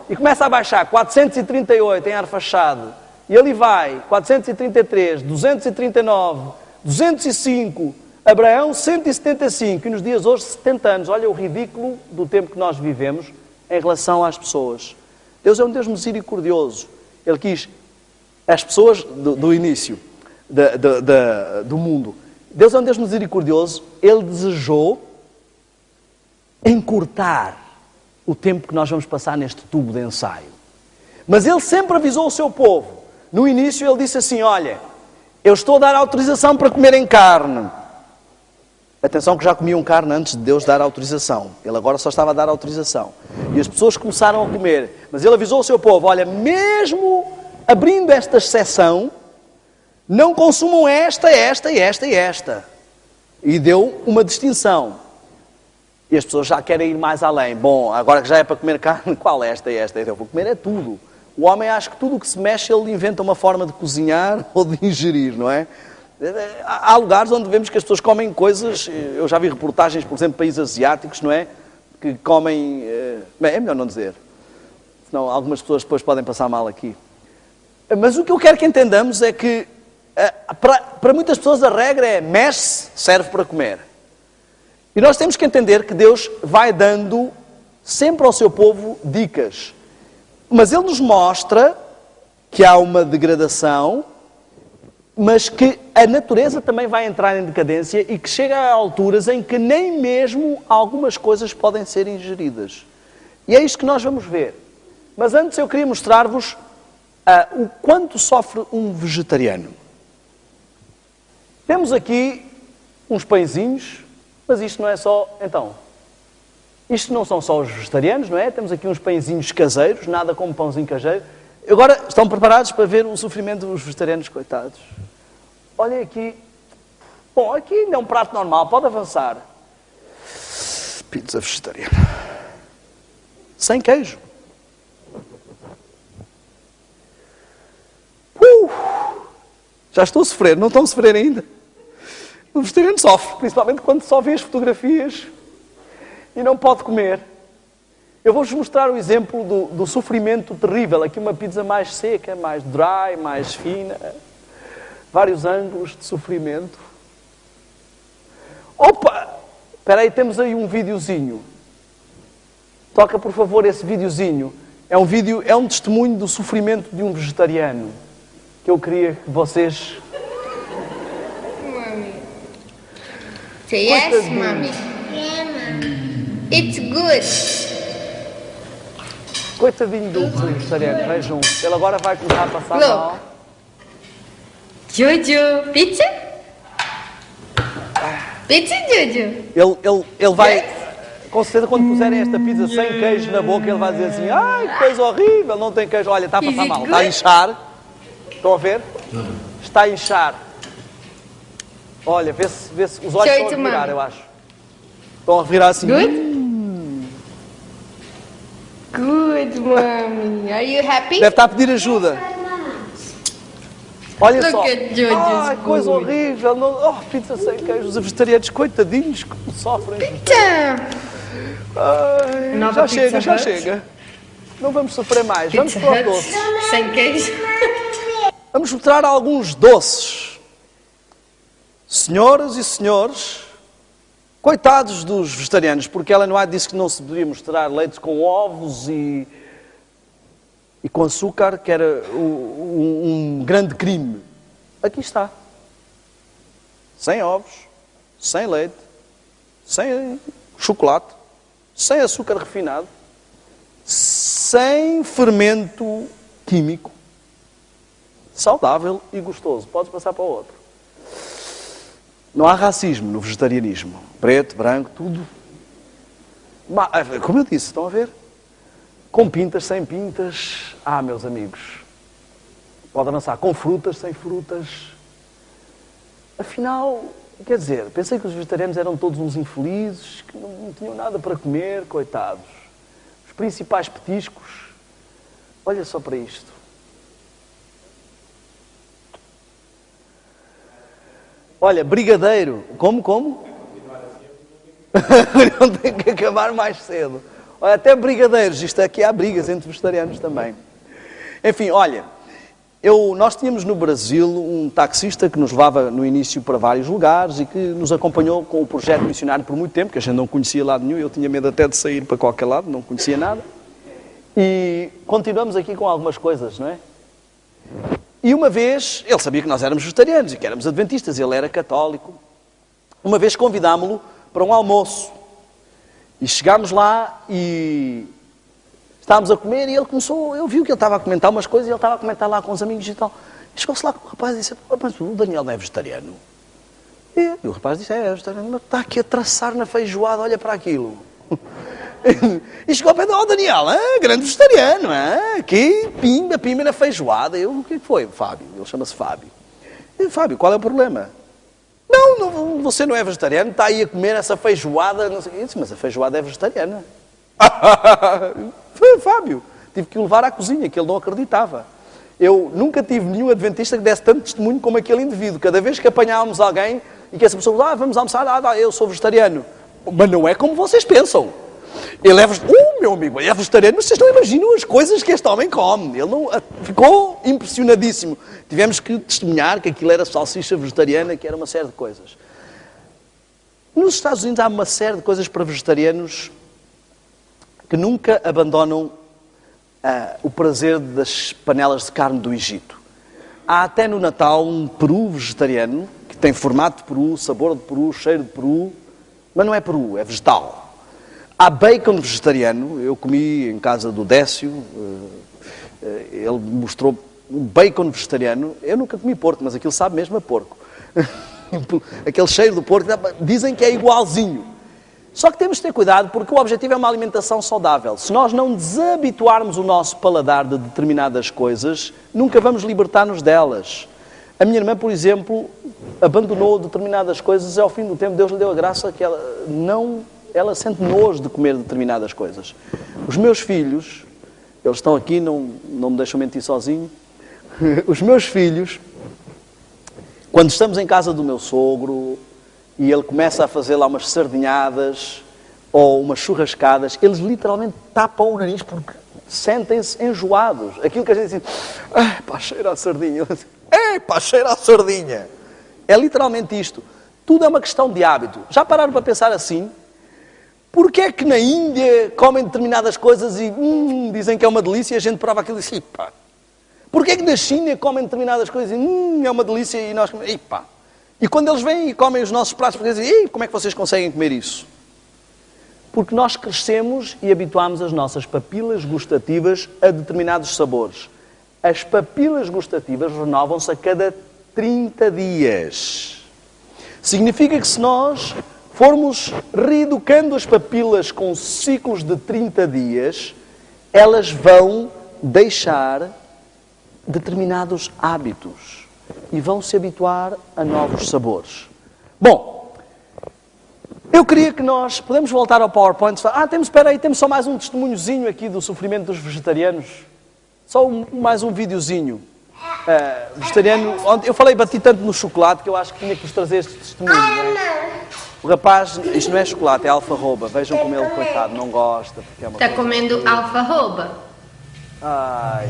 E começa a baixar. 438 em Arfaxade. E ali vai. 433, 239, 205. Abraão, 175. E nos dias hoje, 70 anos. Olha o ridículo do tempo que nós vivemos em relação às pessoas. Deus é um Deus misericordioso. Ele quis as pessoas do início do mundo. Deus é um Deus misericordioso. Ele desejou encurtar o tempo que nós vamos passar neste tubo de ensaio. Mas Ele sempre avisou o seu povo. No início Ele disse assim, olha, eu estou a dar autorização para comerem carne. Atenção que já comiam carne antes de Deus dar autorização. Ele agora só estava a dar autorização. E as pessoas começaram a comer. Mas Ele avisou o seu povo, olha, mesmo abrindo esta exceção, não consumam esta, esta e esta e esta. E deu uma distinção. E as pessoas já querem ir mais além. Bom, agora que já é para comer carne, qual é esta e esta? Eu vou comer é tudo. O homem acha que tudo o que se mexe, ele inventa uma forma de cozinhar ou de ingerir, não é? Há lugares onde vemos que as pessoas comem coisas, eu já vi reportagens, por exemplo, países asiáticos, não é? Que comem, é melhor não dizer, senão algumas pessoas depois podem passar mal aqui. Mas o que eu quero que entendamos é que, para muitas pessoas a regra é, mexe-se, serve para comer. E nós temos que entender que Deus vai dando sempre ao seu povo dicas. Mas Ele nos mostra que há uma degradação, mas que a natureza também vai entrar em decadência e que chega a alturas em que nem mesmo algumas coisas podem ser ingeridas. E é isto que nós vamos ver. Mas antes eu queria mostrar-vos o quanto sofre um vegetariano. Temos aqui uns pãezinhos, mas isto não é só... Então, isto não são só os vegetarianos, não é? Temos aqui uns pãezinhos caseiros, nada como pãozinho caseiro. Agora, estão preparados para ver o sofrimento dos vegetarianos, coitados? Olhem aqui. Bom, aqui ainda é um prato normal, pode avançar. Pizza vegetariana. Sem queijo. Já estou a sofrer, não estão a sofrer ainda? O vegetariano sofre, principalmente quando só vê as fotografias e não pode comer. Eu vou-vos mostrar o exemplo do sofrimento terrível. Aqui uma pizza mais seca, mais dry, mais fina. Vários ângulos de sofrimento. Opa! Espera aí, temos aí um videozinho. Toca, por favor, esse videozinho. É um testemunho do sofrimento de um vegetariano. Que eu queria que vocês... Mommy. Say yes, mommy. Yeah, Mom. It's good. Coitadinho do vegetariano, vejam. Ele agora vai começar a passar mal. Look. Jojo, pizza? Pizza, Jojo. Ele vai, com certeza, quando puserem esta pizza sem queijo na boca, ele vai dizer assim, ai, que coisa horrível, não tem queijo. Olha, está a passar mal, está a inchar. Estão a ver? Está a inchar. Olha, vê-se, os olhos estão a revirar, eu acho. Estão a revirar assim. Good? Good, mommy. Are you happy? Deve estar a pedir ajuda. Olha Look só. at Jojo's Ai, coisa food. horrível. Não, pizza sem queijo. Os vegetarianos, coitadinhos, como sofrem. Pizza. Ai, Nova já chega, Pizza já Hut. chega. Não vamos sofrer mais. Vamos Pizza para o Hut. doce. Sem queijo. Vamos mostrar alguns doces. Senhoras e senhores, coitados dos vegetarianos, porque Ellen White disse que não se devia mostrar leite com ovos e com açúcar, que era um grande crime. Aqui está. Sem ovos, sem leite, sem chocolate, sem açúcar refinado, sem fermento químico, saudável e gostoso. Podes passar para o outro. Não há racismo no vegetarianismo. Preto, branco, tudo. Como eu disse, estão a ver? Com pintas, sem pintas. Meus amigos. Pode avançar com frutas, sem frutas. Afinal, quer dizer, pensei que os vegetarianos eram todos uns infelizes, que não tinham nada para comer, coitados. Os principais petiscos. Olha só para isto. Olha, brigadeiro. Como? Não tem que acabar mais cedo. Olha, até brigadeiros. Isto aqui há brigas entre vegetarianos também. Enfim, olha, nós tínhamos no Brasil um taxista que nos levava no início para vários lugares e que nos acompanhou com o projeto missionário por muito tempo, que a gente não conhecia lado nenhum. Eu tinha medo até de sair para qualquer lado, não conhecia nada. E continuamos aqui com algumas coisas, não é? E uma vez, ele sabia que nós éramos vegetarianos e que éramos adventistas, ele era católico. Uma vez convidámo-lo para um almoço. E chegámos lá e estávamos a comer e ele começou, eu vi que ele estava a comentar umas coisas e ele estava a comentar lá com os amigos e tal. E chegou-se lá com o rapaz e disse, mas o Daniel não é vegetariano? E o rapaz disse, é vegetariano, mas está aqui a traçar na feijoada, olha para aquilo. E chegou ao pé de Daniel, grande vegetariano, aqui, pimba na feijoada. O que foi, Fábio? Ele chama-se Fábio. E, Fábio, qual é o problema? Não, você não é vegetariano, está aí a comer essa feijoada, não sei o quê. Eu disse, mas a feijoada é vegetariana. Foi Fábio, tive que o levar à cozinha, que ele não acreditava. Eu nunca tive nenhum adventista que desse tanto testemunho como aquele indivíduo. Cada vez que apanhávamos alguém e que essa pessoa, vamos almoçar, eu sou vegetariano. Mas não é como vocês pensam. Ele é meu amigo, ele é vegetariano, mas vocês não imaginam as coisas que este homem come. Ele não, ficou impressionadíssimo. Tivemos que testemunhar que aquilo era salsicha vegetariana, que era uma série de coisas. Nos Estados Unidos há uma série de coisas para vegetarianos que nunca abandonam o prazer das panelas de carne do Egito. Há até no Natal um peru vegetariano, que tem formato de peru, sabor de peru, cheiro de peru, mas não é peru, é vegetal. Há bacon vegetariano, eu comi em casa do Décio, ele mostrou um bacon vegetariano. Eu nunca comi porco, mas aquilo sabe mesmo a porco. Aquele cheiro do porco, dizem que é igualzinho. Só que temos de ter cuidado porque o objetivo é uma alimentação saudável. Se nós não desabituarmos o nosso paladar de determinadas coisas, nunca vamos libertar-nos delas. A minha irmã, por exemplo, abandonou determinadas coisas e ao fim do tempo Deus lhe deu a graça que ela sente nojo de comer determinadas coisas. Os meus filhos, eles estão aqui, não me deixam mentir sozinho. Os meus filhos, quando estamos em casa do meu sogro e ele começa a fazer lá umas sardinhadas ou umas churrascadas, eles literalmente tapam o nariz porque sentem-se enjoados. Aquilo que a gente diz assim, cheira a sardinha. Cheira a sardinha. É literalmente isto. Tudo é uma questão de hábito. Já pararam para pensar assim? Porquê é que na Índia comem determinadas coisas e dizem que é uma delícia e a gente prova aquilo e diz, Porquê é que na China comem determinadas coisas e é uma delícia e nós comemos, E quando eles vêm e comem os nossos pratos, dizem, como é que vocês conseguem comer isso? Porque nós crescemos e habituámos as nossas papilas gustativas a determinados sabores. As papilas gustativas renovam-se a cada 30 dias. Significa que se nós formos reeducando as papilas com ciclos de 30 dias, elas vão deixar determinados hábitos e vão se habituar a novos sabores. Bom, eu queria que nós... Podemos voltar ao PowerPoint? Espera aí, temos só mais um testemunhozinho aqui do sofrimento dos vegetarianos. Só mais um videozinho. Vegetariano... Eu bati tanto no chocolate que eu acho que tinha que vos trazer este testemunho. Não é? O rapaz, isto não é chocolate, é alfarroba. Vejam como ele, coitado, não gosta. Porque é uma Está comendo alfarroba? Ai.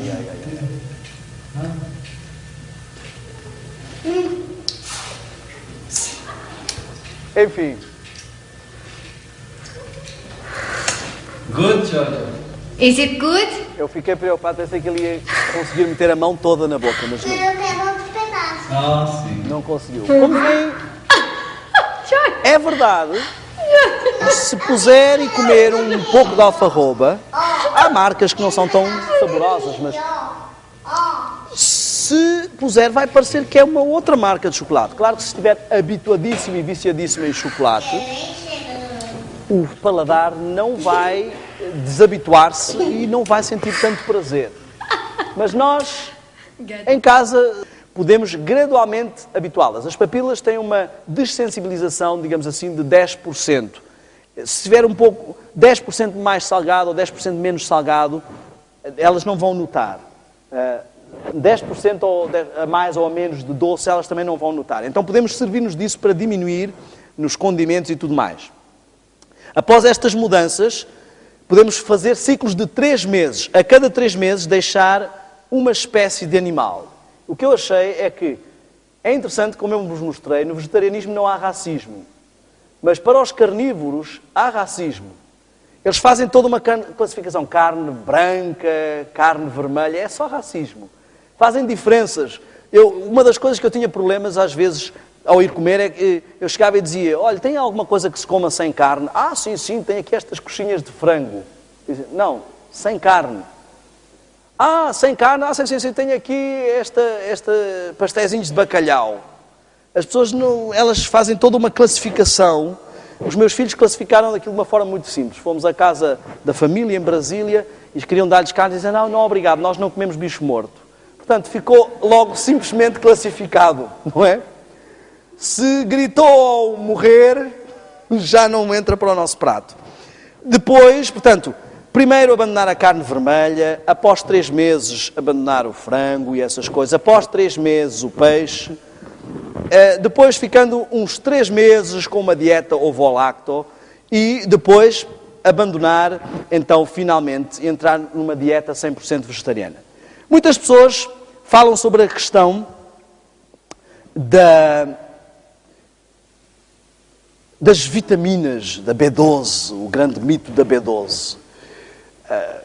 Enfim. Good, Jojo. Is it good? Eu fiquei preocupado, pensei que ele ia conseguir meter a mão toda na boca, mas não. Eu quero outros pedaços. Sim. Não conseguiu. Como veem, é verdade, se puser e comer um pouco de alfarroba, há marcas que não são tão saborosas, mas se puser vai parecer que é uma outra marca de chocolate. Claro que se estiver habituadíssimo e viciadíssimo em chocolate, o paladar não vai desabituar-se e não vai sentir tanto prazer. Mas nós, em casa, podemos gradualmente habituá-las. As papilas têm uma dessensibilização, digamos assim, de 10%. Se estiver um pouco 10% mais salgado ou 10% menos salgado, elas não vão notar. 10% ou a mais ou a menos de doce, elas também não vão notar. Então podemos servir-nos disso para diminuir nos condimentos e tudo mais. Após estas mudanças, podemos fazer ciclos de 3 meses. A cada 3 meses deixar uma espécie de animal. O que eu achei é que é interessante, como eu vos mostrei, no vegetarianismo não há racismo. Mas para os carnívoros há racismo. Eles fazem toda uma classificação. Carne branca, carne vermelha, é só racismo. Fazem diferenças. Uma das coisas que eu tinha problemas às vezes ao ir comer é que eu chegava e dizia: olha, tem alguma coisa que se coma sem carne? Sim, tem aqui estas coxinhas de frango. Dizia, não, sem carne. Sem carne? Sim, tenho aqui esta pastéisinhos de bacalhau. As pessoas elas fazem toda uma classificação. Os meus filhos classificaram daquilo de uma forma muito simples. Fomos à casa da família em Brasília e eles queriam dar-lhes carne e diziam: não, obrigado, nós não comemos bicho morto. Portanto, ficou logo simplesmente classificado, não é? Se gritou ao morrer, já não entra para o nosso prato. Depois, portanto, primeiro abandonar a carne vermelha, após 3 meses abandonar o frango e essas coisas, após 3 meses o peixe, depois ficando uns 3 meses com uma dieta ovo-lacto e depois abandonar, então, finalmente, entrar numa dieta 100% vegetariana. Muitas pessoas falam sobre a questão das vitaminas, da B12, o grande mito da B12.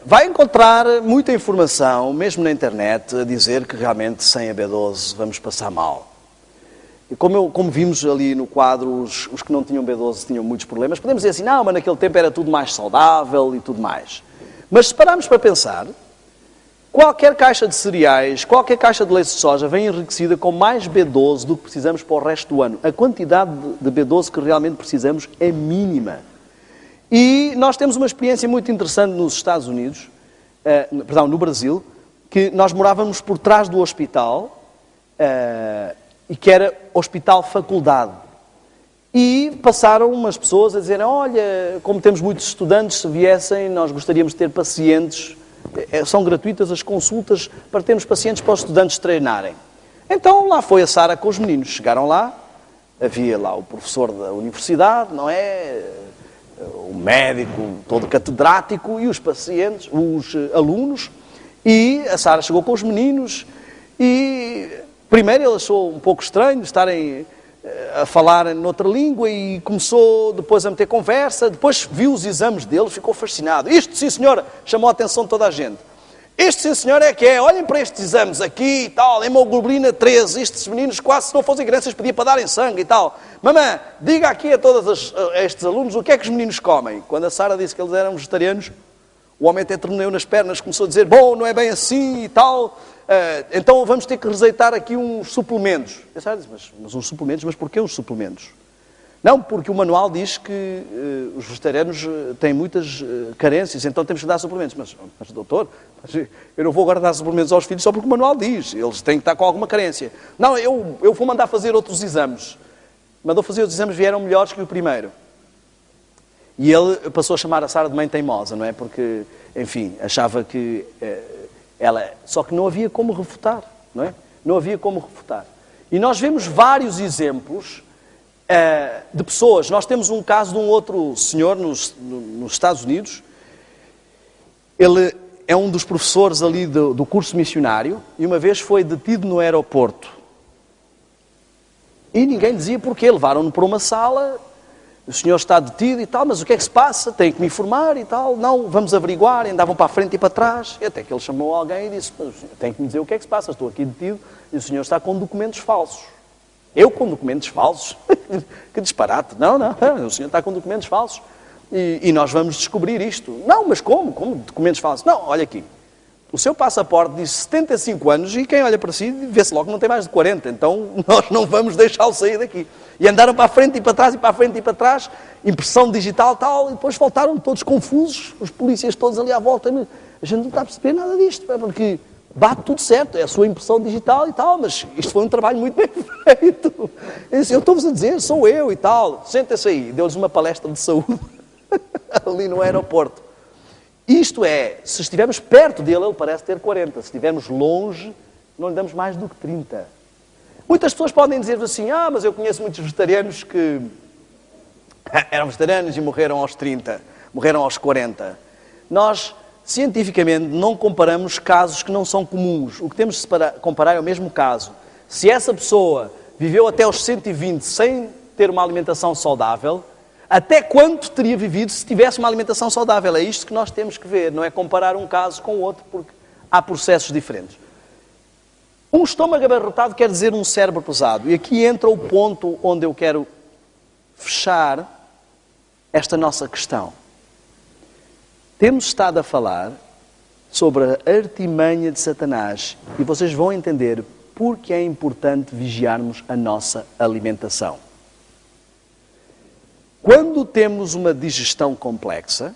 Vai encontrar muita informação, mesmo na internet, a dizer que realmente sem a B12 vamos passar mal. E como vimos ali no quadro, os que não tinham B12 tinham muitos problemas. Podemos dizer assim, não, mas naquele tempo era tudo mais saudável e tudo mais. Mas se pararmos para pensar, qualquer caixa de cereais, qualquer caixa de leite de soja vem enriquecida com mais B12 do que precisamos para o resto do ano. A quantidade de B12 que realmente precisamos é mínima. E nós temos uma experiência muito interessante nos Estados Unidos, no Brasil, que nós morávamos por trás do hospital, e que era Hospital Faculdade. E passaram umas pessoas a dizer: olha, como temos muitos estudantes, se viessem, nós gostaríamos de ter pacientes. São gratuitas as consultas para termos pacientes para os estudantes treinarem. Então lá foi a Sara com os meninos. Chegaram lá, havia lá o professor da universidade, não é? O médico todo catedrático e os pacientes, os alunos. E a Sara chegou com os meninos e primeiro ele achou um pouco estranho estarem a falar noutra língua e começou depois a meter conversa. Depois viu os exames deles, ficou fascinado. Isto, sim senhora, chamou a atenção de toda a gente. Isto, sim senhora, é que é. Olhem para estes exames aqui e tal. Hemoglobina 13. Estes meninos quase, se não fossem crianças, pediam para darem sangue e tal. Mamãe, diga aqui a todos estes alunos o que é que os meninos comem. Quando a Sara disse que eles eram vegetarianos, o homem até tremeu nas pernas, começou a dizer: bom, não é bem assim e tal. então vamos ter que receitar aqui uns suplementos. Eu disse, mas uns suplementos? Mas porquê os suplementos? Não, porque o manual diz que os vegetarianos têm muitas carências, então temos que dar suplementos. Mas doutor, eu não vou agora dar suplementos aos filhos só porque o manual diz. Eles têm que estar com alguma carência. Não, eu vou mandar fazer outros exames. Mandou fazer os exames, vieram melhores que o primeiro. E ele passou a chamar a Sara de mãe teimosa, não é? Porque, enfim, achava que ela... Só que não havia como refutar, não é? Não havia como refutar. E nós vemos vários exemplos de pessoas. Nós temos um caso de um outro senhor nos Estados Unidos. Ele é um dos professores ali do curso missionário e uma vez foi detido no aeroporto. E ninguém dizia porquê. Levaram-no para uma sala, o senhor está detido e tal, mas o que é que se passa? Tem que me informar e tal. Não, vamos averiguar. E andavam para a frente e para trás. E até que ele chamou alguém e disse, tem que me dizer o que é que se passa, estou aqui detido e o senhor está com documentos falsos. Eu com documentos falsos? Que disparate. Não, o senhor está com documentos falsos. E nós vamos descobrir isto. Não, mas como? Como documentos falsos? Não, olha aqui. O seu passaporte diz 75 anos e quem olha para si vê-se logo que não tem mais de 40. Então nós não vamos deixá-lo sair daqui. E andaram para a frente e para trás e para a frente e para trás. Impressão digital tal. E depois voltaram todos confusos. Os polícias todos ali à volta. A gente não está a perceber nada disto. Porque... bate tudo certo, é a sua impressão digital e tal, mas isto foi um trabalho muito bem feito. Eu estou-vos a dizer, sou eu e tal. Senta-se aí. Deu-lhes uma palestra de saúde ali no aeroporto. Isto é, se estivermos perto dele, ele parece ter 40. Se estivermos longe, não lhe damos mais do que 30. Muitas pessoas podem dizer assim, mas eu conheço muitos vegetarianos que eram vegetarianos e morreram aos 30, morreram aos 40. Nós... cientificamente, não comparamos casos que não são comuns. O que temos de comparar é o mesmo caso. Se essa pessoa viveu até aos 120 sem ter uma alimentação saudável, até quanto teria vivido se tivesse uma alimentação saudável? É isto que nós temos que ver, não é comparar um caso com o outro, porque há processos diferentes. Um estômago abarrotado quer dizer um cérebro pesado. E aqui entra o ponto onde eu quero fechar esta nossa questão. Temos estado a falar sobre a artimanha de Satanás e vocês vão entender porque é importante vigiarmos a nossa alimentação. Quando temos uma digestão complexa,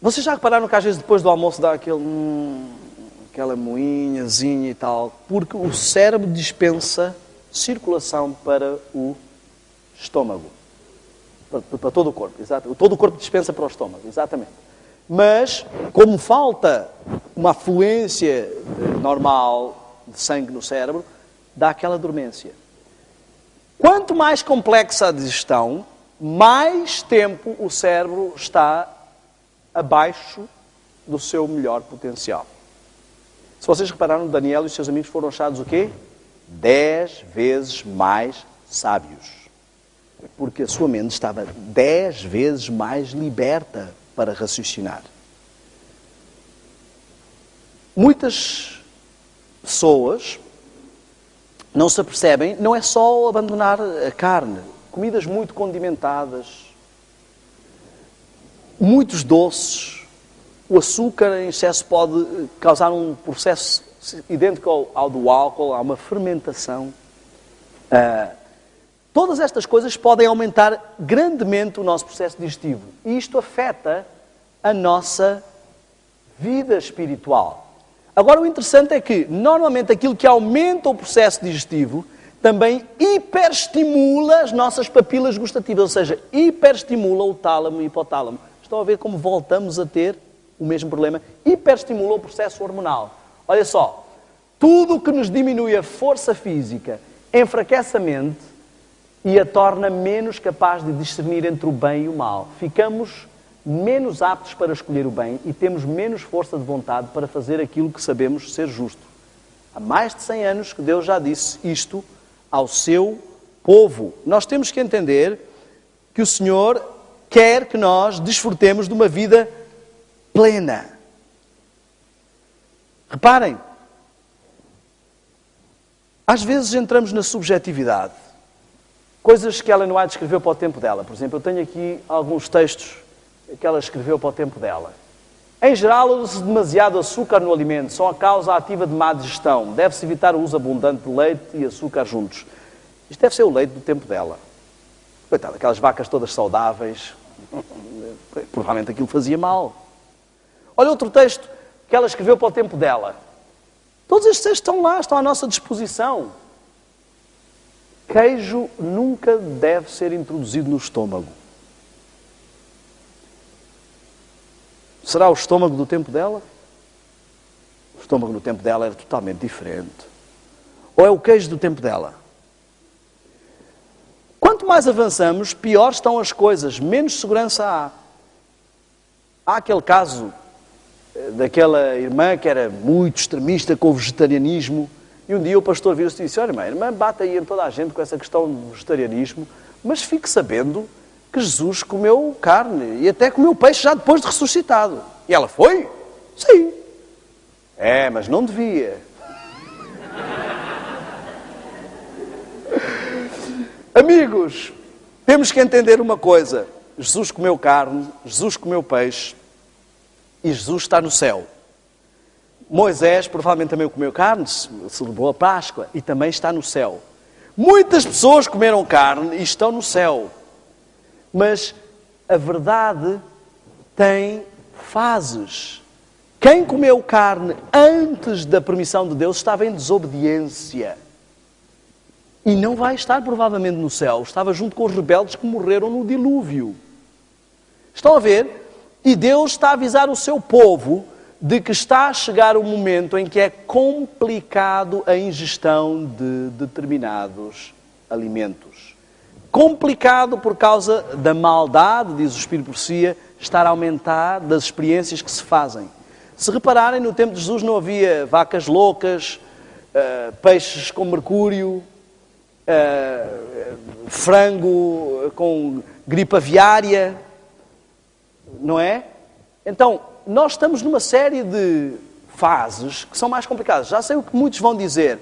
vocês já repararam que às vezes depois do almoço dá aquela moinhazinha e tal, porque o cérebro dispensa circulação para o estômago. Para todo o corpo, exatamente. Todo o corpo dispensa para o estômago, exatamente. Mas, como falta uma afluência normal de sangue no cérebro, dá aquela dormência. Quanto mais complexa a digestão, mais tempo o cérebro está abaixo do seu melhor potencial. Se vocês repararam, Daniel e os seus amigos foram achados o quê? 10 vezes mais sábios. Porque a sua mente estava 10 vezes mais liberta para raciocinar. Muitas pessoas não se apercebem, não é só abandonar a carne, comidas muito condimentadas, muitos doces, o açúcar em excesso pode causar um processo idêntico ao do álcool, há uma fermentação. Todas estas coisas podem aumentar grandemente o nosso processo digestivo. E isto afeta a nossa vida espiritual. Agora, o interessante é que, normalmente, aquilo que aumenta o processo digestivo também hiperestimula as nossas papilas gustativas, ou seja, hiperestimula o tálamo e o hipotálamo. Estão a ver como voltamos a ter o mesmo problema? Hiperestimula o processo hormonal. Olha só, tudo o que nos diminui a força física enfraquece a mente e a torna menos capaz de discernir entre o bem e o mal. Ficamos menos aptos para escolher o bem e temos menos força de vontade para fazer aquilo que sabemos ser justo. Há mais de 100 anos que Deus já disse isto ao seu povo. Nós temos que entender que o Senhor quer que nós desfrutemos de uma vida plena. Reparem, às vezes entramos na subjetividade. Coisas que Ellen White escreveu para o tempo dela. Por exemplo, eu tenho aqui alguns textos que ela escreveu para o tempo dela. Em geral, usa-se demasiado açúcar no alimento, são a causa ativa de má digestão. Deve-se evitar o uso abundante de leite e açúcar juntos. Isto deve ser o leite do tempo dela. Coitado, aquelas vacas todas saudáveis, provavelmente aquilo fazia mal. Olha outro texto que ela escreveu para o tempo dela. Todos estes textos estão lá, estão à nossa disposição. Queijo nunca deve ser introduzido no estômago. Será o estômago do tempo dela? O estômago do tempo dela era totalmente diferente. Ou é o queijo do tempo dela? Quanto mais avançamos, pior estão as coisas, menos segurança há. Há aquele caso daquela irmã que era muito extremista com o vegetarianismo, e um dia o pastor virou-se e disse: olha, irmã, bate aí em toda a gente com essa questão do vegetarianismo, mas fique sabendo que Jesus comeu carne e até comeu peixe já depois de ressuscitado. E ela foi? Sim. Mas não devia. Amigos, temos que entender uma coisa. Jesus comeu carne, Jesus comeu peixe e Jesus está no céu. Moisés provavelmente também comeu carne, celebrou a Páscoa e também está no céu. Muitas pessoas comeram carne e estão no céu. Mas a verdade tem fases. Quem comeu carne antes da permissão de Deus estava em desobediência. E não vai estar provavelmente no céu. Estava junto com os rebeldes que morreram no dilúvio. Estão a ver? E Deus está a avisar o seu povo de que está a chegar o momento em que é complicado a ingestão de determinados alimentos. Complicado por causa da maldade, diz o Espírito por si, estar a aumentar das experiências que se fazem. Se repararem, no tempo de Jesus não havia vacas loucas, peixes com mercúrio, frango com gripe aviária, não é? Então, nós estamos numa série de fases que são mais complicadas. Já sei o que muitos vão dizer.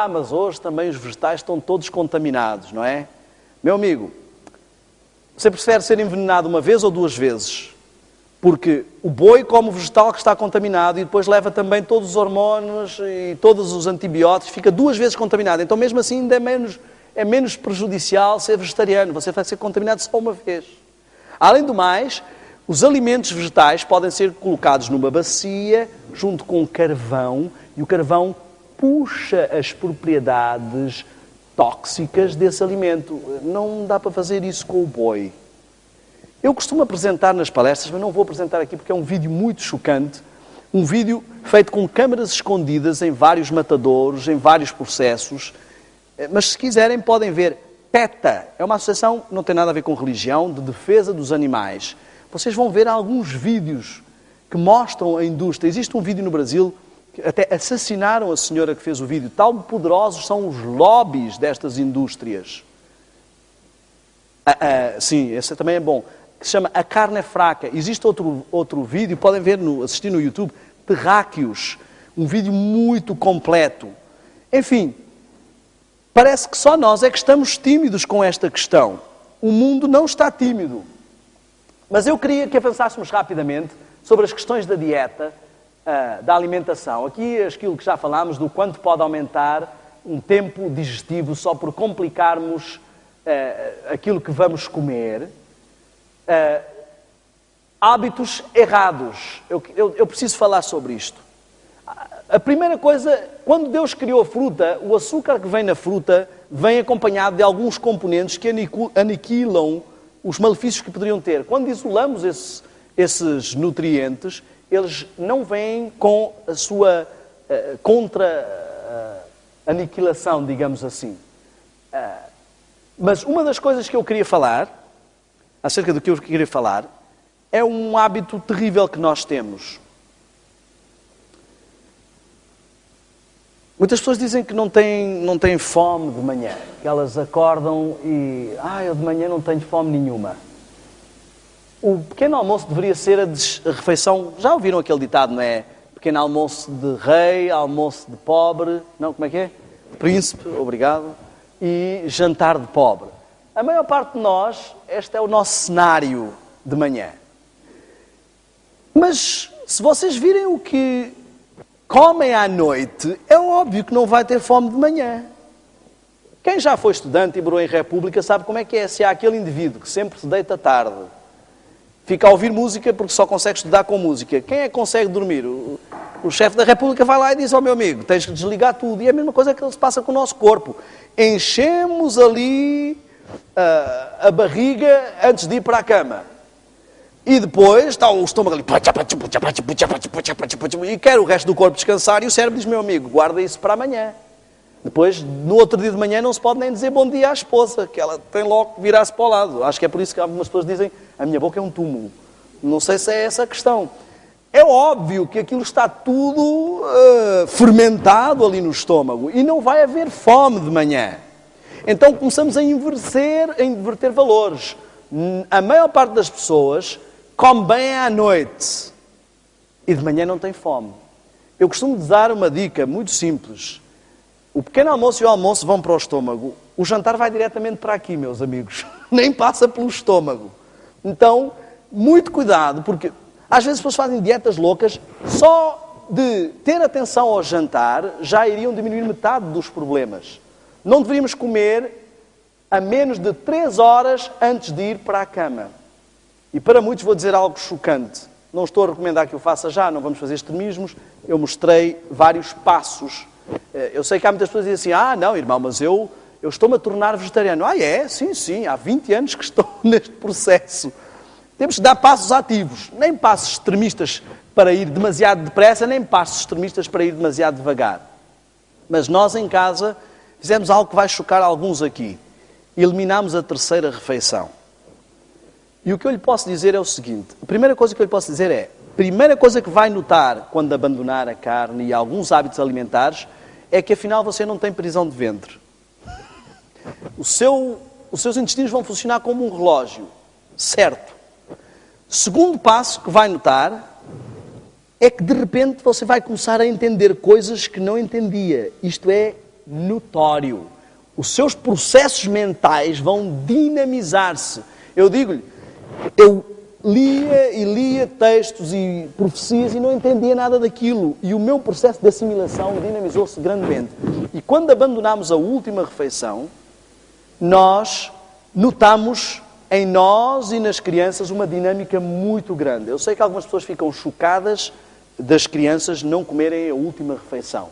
Mas hoje também os vegetais estão todos contaminados, não é? Meu amigo, você prefere ser envenenado uma vez ou duas vezes? Porque o boi come o vegetal que está contaminado e depois leva também todos os hormônios e todos os antibióticos, fica duas vezes contaminado. Então, mesmo assim, ainda é menos prejudicial ser vegetariano. Você vai ser contaminado só uma vez. Além do mais, os alimentos vegetais podem ser colocados numa bacia junto com carvão e o carvão puxa as propriedades tóxicas desse alimento. Não dá para fazer isso com o boi. Eu costumo apresentar nas palestras, mas não vou apresentar aqui porque é um vídeo muito chocante. Um vídeo feito com câmaras escondidas em vários matadouros, em vários processos. Mas se quiserem podem ver. PETA é uma associação que não tem nada a ver com religião, de defesa dos animais. Vocês vão ver alguns vídeos que mostram a indústria. Existe um vídeo no Brasil que até assassinaram a senhora que fez o vídeo. Tão poderosos são os lobbies destas indústrias. Sim, esse também é bom. Que se chama A Carne é Fraca. Existe outro vídeo, podem ver, assistir no YouTube, Terráqueos. Um vídeo muito completo. Enfim, parece que só nós é que estamos tímidos com esta questão. O mundo não está tímido. Mas eu queria que avançássemos rapidamente sobre as questões da dieta, da alimentação. Aqui aquilo que já falámos do quanto pode aumentar um tempo digestivo só por complicarmos aquilo que vamos comer. Hábitos errados. Eu preciso falar sobre isto. A primeira coisa, quando Deus criou a fruta, o açúcar que vem na fruta vem acompanhado de alguns componentes que aniquilam os malefícios que poderiam ter. Quando isolamos esses nutrientes, eles não vêm com a sua contra-aniquilação, digamos assim. Mas uma das coisas que eu queria falar, acerca do que eu queria falar, é um hábito terrível que nós temos. Muitas pessoas dizem que não têm fome de manhã, que elas acordam e... eu de manhã não tenho fome nenhuma. O pequeno almoço deveria ser a refeição... Já ouviram aquele ditado, não é? Pequeno almoço de rei, almoço de pobre... Não, como é que é? Príncipe, obrigado. E jantar de pobre. A maior parte de nós, este é o nosso cenário de manhã. Mas Se vocês virem o que comem à noite, é óbvio que não vai ter fome de manhã. Quem já foi estudante e morou em república sabe como é que é. Se há aquele indivíduo que sempre se deita tarde, fica a ouvir música porque só consegue estudar com música. Quem é que consegue dormir? O chefe da república vai lá e diz ao meu amigo, tens que desligar tudo. E é a mesma coisa que se passa com o nosso corpo. Enchemos ali a barriga antes de ir para a cama. E depois está o estômago ali, e quer o resto do corpo descansar, e o cérebro diz, meu amigo, guarda isso para amanhã. Depois, no outro dia de manhã, não se pode nem dizer bom dia à esposa, que ela tem logo que virar-se para o lado. Acho que é por isso que algumas pessoas dizem, a minha boca é um túmulo. Não sei se é essa a questão. É óbvio que aquilo está tudo fermentado ali no estômago, e não vai haver fome de manhã. Então começamos a inverter valores. A maior parte das pessoas come bem à noite e de manhã não tem fome. Eu costumo dar uma dica muito simples. O pequeno almoço e o almoço vão para o estômago. O jantar vai diretamente para aqui, meus amigos. Nem passa pelo estômago. Então, muito cuidado, porque às vezes as pessoas fazem dietas loucas. Só de ter atenção ao jantar já iriam diminuir metade dos problemas. Não deveríamos comer a menos de 3 horas antes de ir para a cama. E para muitos vou dizer algo chocante. Não estou a recomendar que o faça já, não vamos fazer extremismos. Eu mostrei vários passos. Eu sei que há muitas pessoas que dizem assim, não, irmão, mas eu estou-me a tornar vegetariano. É? Sim, há 20 anos que estou neste processo. Temos que dar passos ativos, nem passos extremistas para ir demasiado depressa, nem passos extremistas para ir demasiado devagar. Mas nós em casa fizemos algo que vai chocar alguns aqui. Eliminámos a 3ª refeição. E o que eu lhe posso dizer é o seguinte. A primeira coisa que eu lhe posso dizer é, a primeira coisa que vai notar quando abandonar a carne e alguns hábitos alimentares é que afinal você não tem prisão de ventre. Os seus intestinos vão funcionar como um relógio. Certo. Segundo passo que vai notar é que de repente você vai começar a entender coisas que não entendia. Isto é notório. Os seus processos mentais vão dinamizar-se. Eu digo-lhe, eu lia textos e profecias e não entendia nada daquilo. E o meu processo de assimilação dinamizou-se grandemente. E quando abandonámos a última refeição, nós notamos em nós e nas crianças uma dinâmica muito grande. Eu sei que algumas pessoas ficam chocadas das crianças não comerem a última refeição.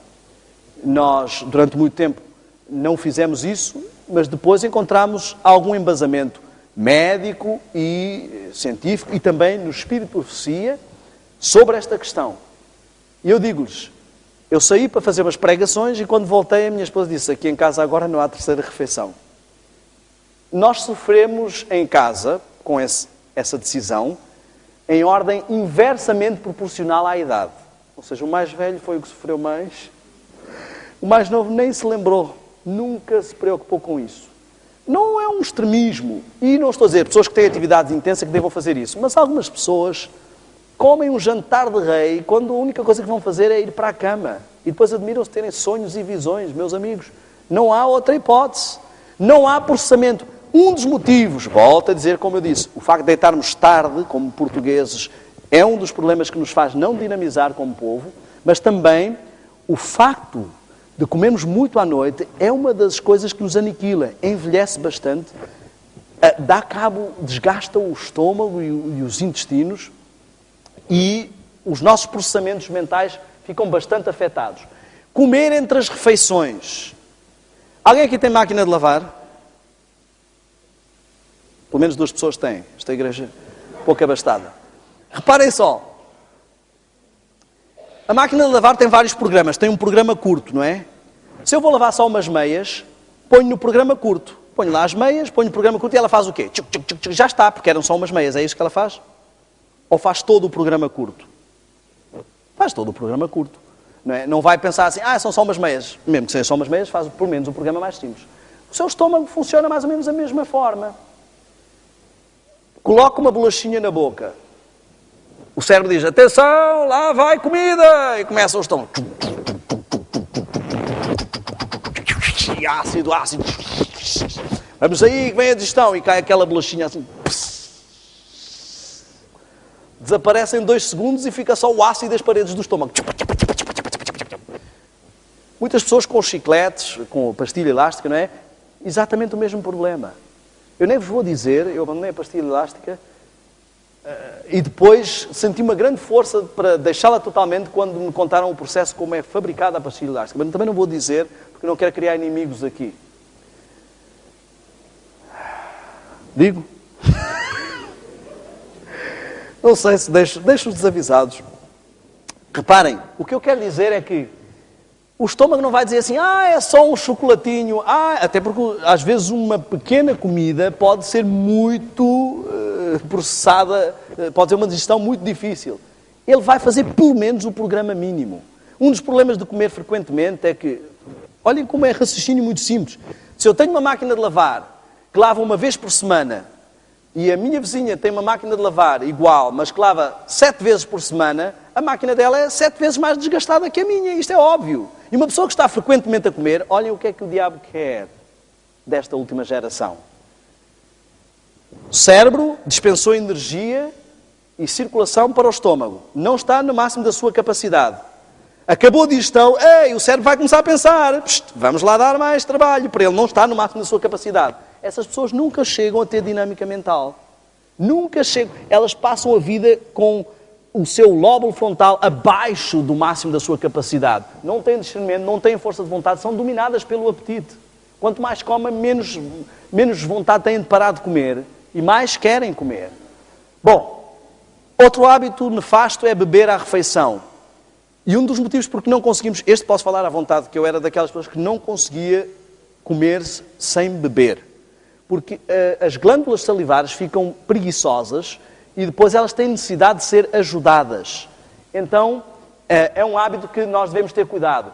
Nós, durante muito tempo, não fizemos isso, mas depois encontramos algum embasamento médico e científico e também no Espírito de Profecia sobre esta questão. E eu digo-lhes, eu saí para fazer umas pregações e quando voltei a minha esposa disse, aqui em casa agora não há 3ª refeição. Nós sofremos em casa com essa decisão em ordem inversamente proporcional à idade. Ou seja, o mais velho foi o que sofreu mais, o mais novo nem se lembrou, nunca se preocupou com isso. Não é um extremismo. E não estou a dizer pessoas que têm atividades intensas que devam fazer isso. Mas algumas pessoas comem um jantar de rei quando a única coisa que vão fazer é ir para a cama. E depois admiram-se terem sonhos e visões, meus amigos. Não há outra hipótese. Não há processamento. Um dos motivos, volto a dizer como eu disse, o facto de deitarmos tarde, como portugueses, é um dos problemas que nos faz não dinamizar como povo, mas também o facto de comermos muito à noite é uma das coisas que nos aniquila, envelhece bastante, dá cabo, desgasta o estômago e os intestinos e os nossos processamentos mentais ficam bastante afetados. Comer entre as refeições. Alguém aqui tem máquina de lavar? Pelo menos 2 pessoas têm. Esta igreja pouco abastada. Reparem só. A máquina de lavar tem vários programas. Tem um programa curto, não é? Se eu vou lavar só umas meias, ponho no programa curto. Ponho lá as meias, ponho no programa curto e ela faz o quê? Já está, porque eram só umas meias. É isso que ela faz? Ou faz todo o programa curto? Faz todo o programa curto. Não é? Não vai pensar assim, são só umas meias. Mesmo que sejam só umas meias, faz pelo menos um programa mais simples. O seu estômago funciona mais ou menos da mesma forma. Coloca uma bolachinha na boca. O cérebro diz, atenção, lá vai comida! E começa o estômago. Ácido. Vamos aí, que vem a digestão. E cai aquela bolachinha assim. desaparece em 2 segundos e fica só o ácido das paredes do estômago. Muitas pessoas com chicletes, com pastilha elástica, não é? Exatamente o mesmo problema. Eu nem vos vou dizer, eu abandonei a pastilha elástica e depois senti uma grande força para deixá-la totalmente quando me contaram o processo como é fabricada a pastilha elástica. Mas também não vou dizer, porque não quero criar inimigos aqui. Digo? Não sei se deixo-os desavisados. Reparem, o que eu quero dizer é que o estômago não vai dizer assim, é só um chocolatinho, até porque às vezes uma pequena comida pode ser muito processada, pode ser uma digestão muito difícil. Ele vai fazer pelo menos o programa mínimo. Um dos problemas de comer frequentemente é que, olhem como é raciocínio muito simples. Se eu tenho uma máquina de lavar que lava uma vez por semana e a minha vizinha tem uma máquina de lavar igual, mas que lava 7 vezes por semana, a máquina dela é 7 vezes mais desgastada que a minha. Isto é óbvio. E uma pessoa que está frequentemente a comer, olhem o que é que o diabo quer desta última geração. O cérebro dispensou energia e circulação para o estômago. Não está no máximo da sua capacidade. Acabou a digestão, o cérebro vai começar a pensar, vamos lá dar mais trabalho, para ele não estar no máximo da sua capacidade. Essas pessoas nunca chegam a ter dinâmica mental. Nunca chegam. Elas passam a vida com o seu lóbulo frontal abaixo do máximo da sua capacidade. Não têm discernimento, não têm força de vontade, são dominadas pelo apetite. Quanto mais comem, menos vontade têm de parar de comer e mais querem comer. Bom, outro hábito nefasto é beber à refeição. E um dos motivos porque não conseguimos, posso falar à vontade, que eu era daquelas pessoas que não conseguia comer-se sem beber. Porque as glândulas salivares ficam preguiçosas e depois elas têm necessidade de ser ajudadas. Então, é um hábito que nós devemos ter cuidado.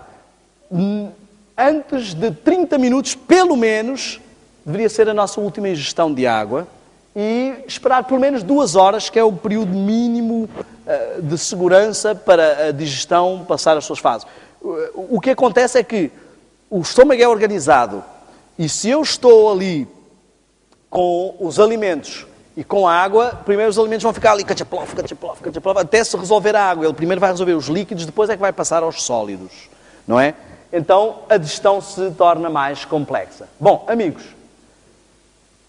Antes de 30 minutos, pelo menos, deveria ser a nossa última ingestão de água e esperar pelo menos 2 horas, que é o período mínimo de segurança para a digestão passar as suas fases. O que acontece é que o estômago é organizado e se eu estou ali com os alimentos e com a água, primeiro os alimentos vão ficar ali, cachaplof, até se resolver a água. Ele primeiro vai resolver os líquidos, depois é que vai passar aos sólidos, não é? Então, a digestão se torna mais complexa. Bom, amigos,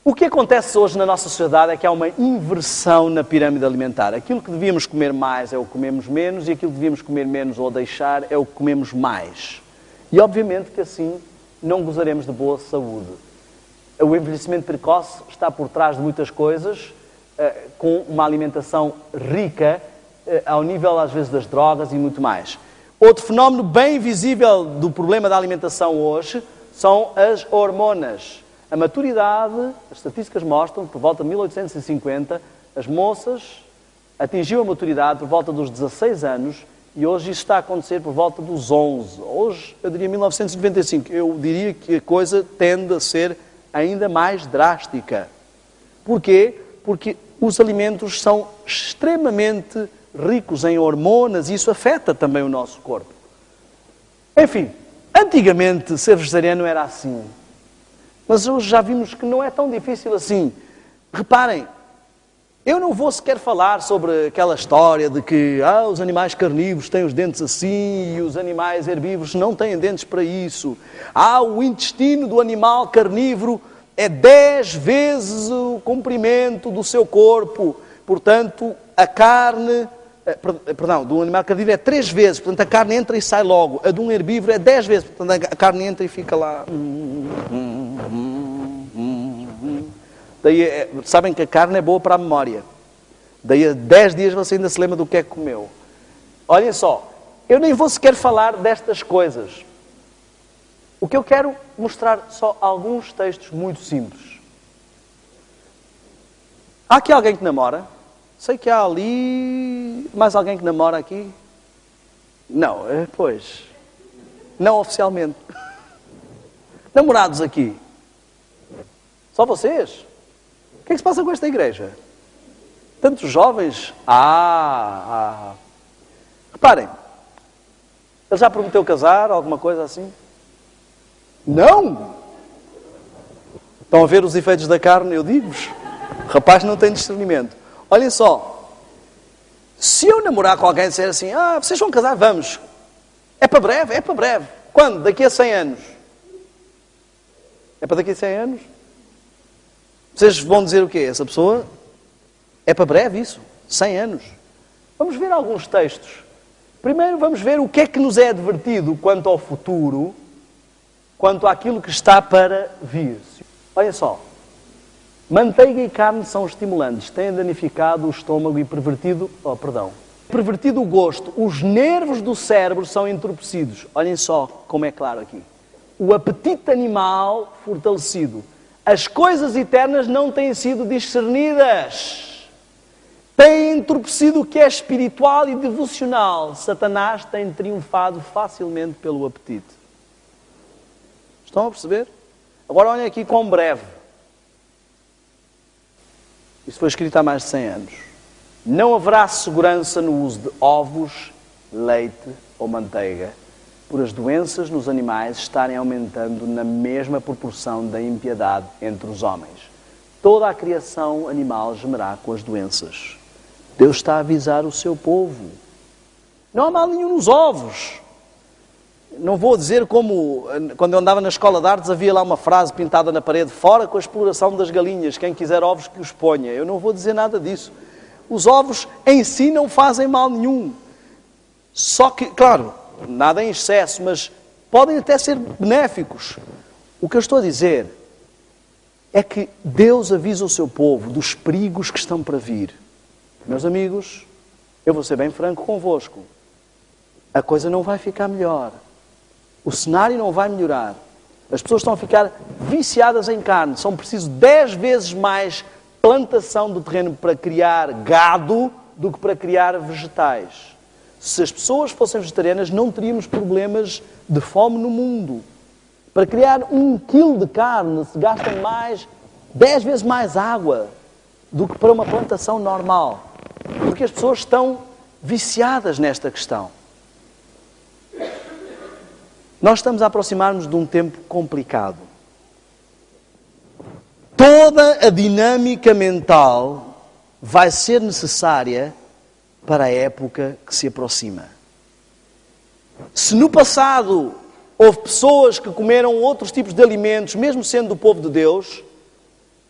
o que acontece hoje na nossa sociedade é que há uma inversão na pirâmide alimentar. Aquilo que devíamos comer mais é o que comemos menos e aquilo que devíamos comer menos ou deixar é o que comemos mais. E, obviamente, que assim não gozaremos de boa saúde. O envelhecimento precoce está por trás de muitas coisas, com uma alimentação rica, ao nível, às vezes, das drogas e muito mais. Outro fenómeno bem visível do problema da alimentação hoje são as hormonas. A maturidade, as estatísticas mostram que por volta de 1850, as moças atingiam a maturidade por volta dos 16 anos e hoje isso está a acontecer por volta dos 11. Hoje, eu diria 1995. Eu diria que a coisa tende a ser ainda mais drástica. Porquê? Porque os alimentos são extremamente ricos em hormonas e isso afeta também o nosso corpo. Enfim, antigamente ser vegetariano era assim. Mas hoje já vimos que não é tão difícil assim. Reparem, eu não vou sequer falar sobre aquela história de que os animais carnívoros têm os dentes assim e os animais herbívoros não têm dentes para isso. O intestino do animal carnívoro é 10 vezes o comprimento do seu corpo. Portanto, a carne... do animal carnívoro é 3 vezes. Portanto, a carne entra e sai logo. A de um herbívoro é 10 vezes. Portanto, a carne entra e fica lá... Daí, sabem que a carne é boa para a memória. Daí a 10 dias você ainda se lembra do que é que comeu. Olhem só, eu nem vou sequer falar destas coisas. O que eu quero mostrar só alguns textos muito simples. Há aqui alguém que namora? Sei que há ali... mais alguém que namora aqui? Não, pois... não oficialmente. Namorados aqui? Só vocês? O que é que se passa com esta igreja? Tantos jovens? Reparem, ele já prometeu casar, alguma coisa assim? Não! Estão a ver os efeitos da carne, eu digo-vos. O rapaz não tem discernimento. Olhem só, Se eu namorar com alguém e disser assim, vocês vão casar? Vamos. É para breve? É para breve. Quando? Daqui a 100 anos. É para daqui a 100 anos? Vocês vão dizer o quê? Essa pessoa é para breve isso? 100 anos. Vamos ver alguns textos. Primeiro vamos ver o que é que nos é advertido quanto ao futuro, quanto àquilo que está para vir. Olha só. Manteiga e carne são estimulantes, têm danificado o estômago e pervertido o gosto. Os nervos do cérebro são entorpecidos. Olhem só como é claro aqui. O apetite animal fortalecido. As coisas eternas não têm sido discernidas. Têm entorpecido o que é espiritual e devocional. Satanás tem triunfado facilmente pelo apetite. Estão a perceber? Agora olhem aqui com breve. Isso foi escrito há mais de 100 anos. Não haverá segurança no uso de ovos, leite ou manteiga, por as doenças nos animais estarem aumentando na mesma proporção da impiedade entre os homens. Toda a criação animal gemerá com as doenças. Deus está a avisar o seu povo. Não há mal nenhum nos ovos. Não vou dizer como, quando eu andava na escola de artes, havia lá uma frase pintada na parede, fora com a exploração das galinhas, quem quiser ovos que os ponha. Eu não vou dizer nada disso. Os ovos em si não fazem mal nenhum. Só que, claro, nada em excesso, mas podem até ser benéficos. O que eu estou a dizer é que Deus avisa o seu povo dos perigos que estão para vir. Meus amigos, eu vou ser bem franco convosco. A coisa não vai ficar melhor. O cenário não vai melhorar. As pessoas estão a ficar viciadas em carne. São preciso 10 vezes mais plantação do terreno para criar gado do que para criar vegetais. Se as pessoas fossem vegetarianas, não teríamos problemas de fome no mundo. Para criar 1 quilo de carne, se gasta 10 vezes mais água do que para uma plantação normal. Porque as pessoas estão viciadas nesta questão. Nós estamos a aproximar-nos de um tempo complicado. Toda a dinâmica mental vai ser necessária para a época que se aproxima. Se no passado houve pessoas que comeram outros tipos de alimentos, mesmo sendo do povo de Deus,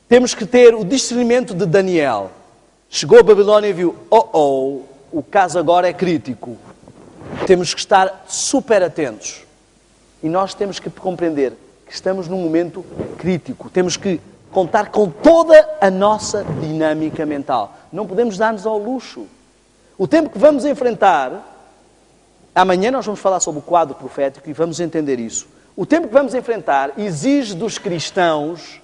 temos que ter o discernimento de Daniel. Chegou a Babilônia e viu, o caso agora é crítico. Temos que estar super atentos. E nós temos que compreender que estamos num momento crítico. Temos que contar com toda a nossa dinâmica mental. Não podemos dar-nos ao luxo. O tempo que vamos enfrentar, amanhã nós vamos falar sobre o quadro profético e vamos entender isso. O tempo que vamos enfrentar exige dos cristãos,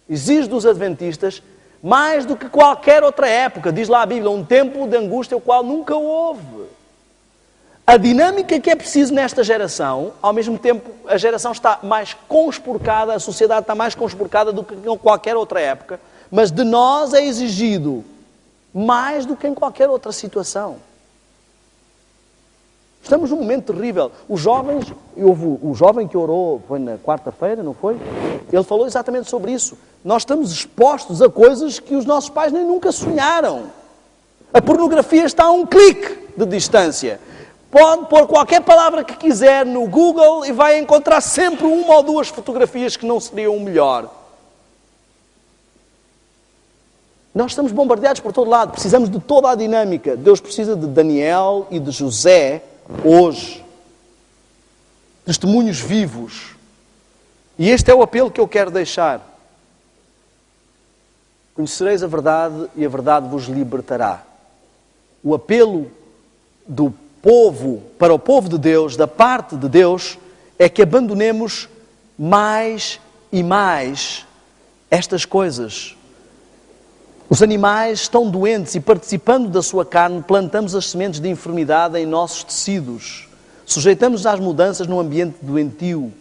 exige dos adventistas, mais do que qualquer outra época. Diz lá a Bíblia, um tempo de angústia o qual nunca houve. A dinâmica que é preciso nesta geração, ao mesmo tempo, a geração está mais conspurcada, a sociedade está mais conspurcada do que em qualquer outra época, mas de nós é exigido mais do que em qualquer outra situação. Estamos num momento terrível. Os jovens, o jovem que orou, foi na quarta-feira, não foi? Ele falou exatamente sobre isso. Nós estamos expostos a coisas que os nossos pais nem nunca sonharam. A pornografia está a um clique de distância. Pode pôr qualquer palavra que quiser no Google e vai encontrar sempre 1 ou 2 fotografias que não seriam o melhor. Nós estamos bombardeados por todo lado. Precisamos de toda a dinâmica. Deus precisa de Daniel e de José hoje. Testemunhos vivos. E este é o apelo que eu quero deixar. Conhecereis a verdade e a verdade vos libertará. O apelo do povo, para o povo de Deus, da parte de Deus, é que abandonemos mais e mais estas coisas. Os animais estão doentes e, participando da sua carne, plantamos as sementes de enfermidade em nossos tecidos. Sujeitamos-nos às mudanças num ambiente doentio.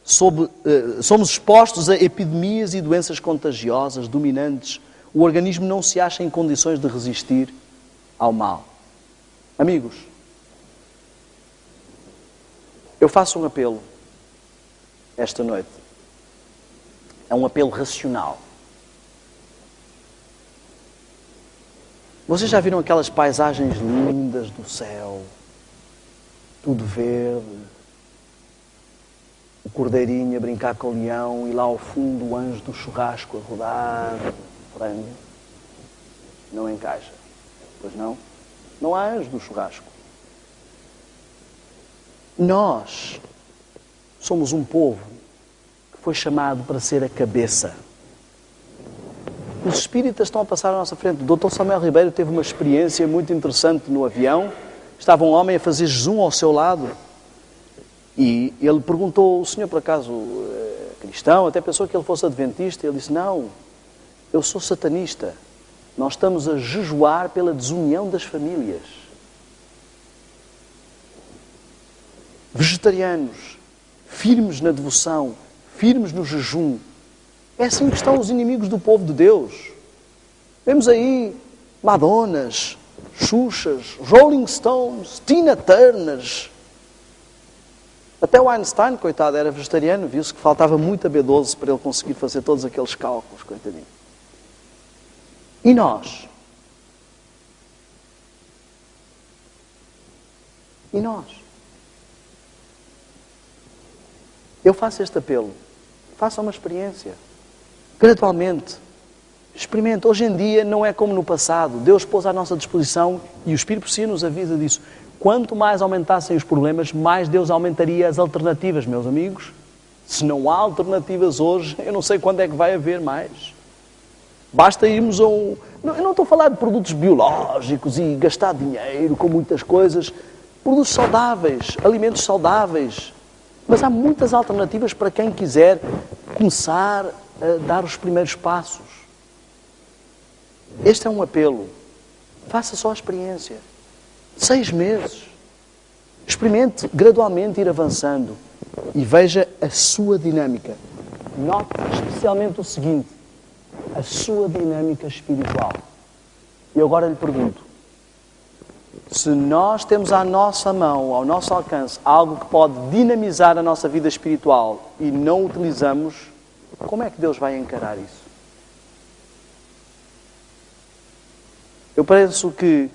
Somos expostos a epidemias e doenças contagiosas, dominantes. O organismo não se acha em condições de resistir ao mal. Amigos, eu faço um apelo esta noite. É um apelo racional. Vocês já viram aquelas paisagens lindas do céu? Tudo verde. O cordeirinho a brincar com o leão e lá ao fundo o anjo do churrasco a rodar frango. Não encaixa. Pois não? Não há anjo do churrasco. Nós somos um povo que foi chamado para ser a cabeça. Os espíritas estão a passar à nossa frente. O Dr. Samuel Ribeiro teve uma experiência muito interessante no avião. Estava um homem a fazer jejum ao seu lado e ele perguntou: o senhor por acaso é cristão? Até pensou que ele fosse adventista. Ele disse: não, eu sou satanista. Nós estamos a jejuar pela desunião das famílias. Vegetarianos, firmes na devoção, firmes no jejum. É assim que estão os inimigos do povo de Deus. Vemos aí Madonas, Xuxas, Rolling Stones, Tina Turners. Até o Einstein, coitado, era vegetariano. Viu-se que faltava muita B12 para ele conseguir fazer todos aqueles cálculos, coitadinho. E nós? E nós? Eu faço este apelo. Faça uma experiência. Gradualmente. Experimente. Hoje em dia não é como no passado. Deus pôs à nossa disposição e o Espírito por si nos avisa disso. Quanto mais aumentassem os problemas, mais Deus aumentaria as alternativas, meus amigos. Se não há alternativas hoje, eu não sei quando é que vai haver mais. Basta irmos a um... Eu não estou a falar de produtos biológicos e gastar dinheiro com muitas coisas. Produtos saudáveis, alimentos saudáveis. Mas há muitas alternativas para quem quiser começar a dar os primeiros passos. Este é um apelo. Faça só a experiência. 6 meses. Experimente gradualmente ir avançando e veja a sua dinâmica. Note especialmente o seguinte: a sua dinâmica espiritual. E agora lhe pergunto: se nós temos à nossa mão, ao nosso alcance, algo que pode dinamizar a nossa vida espiritual e não utilizamos, como é que Deus vai encarar isso? Eu penso que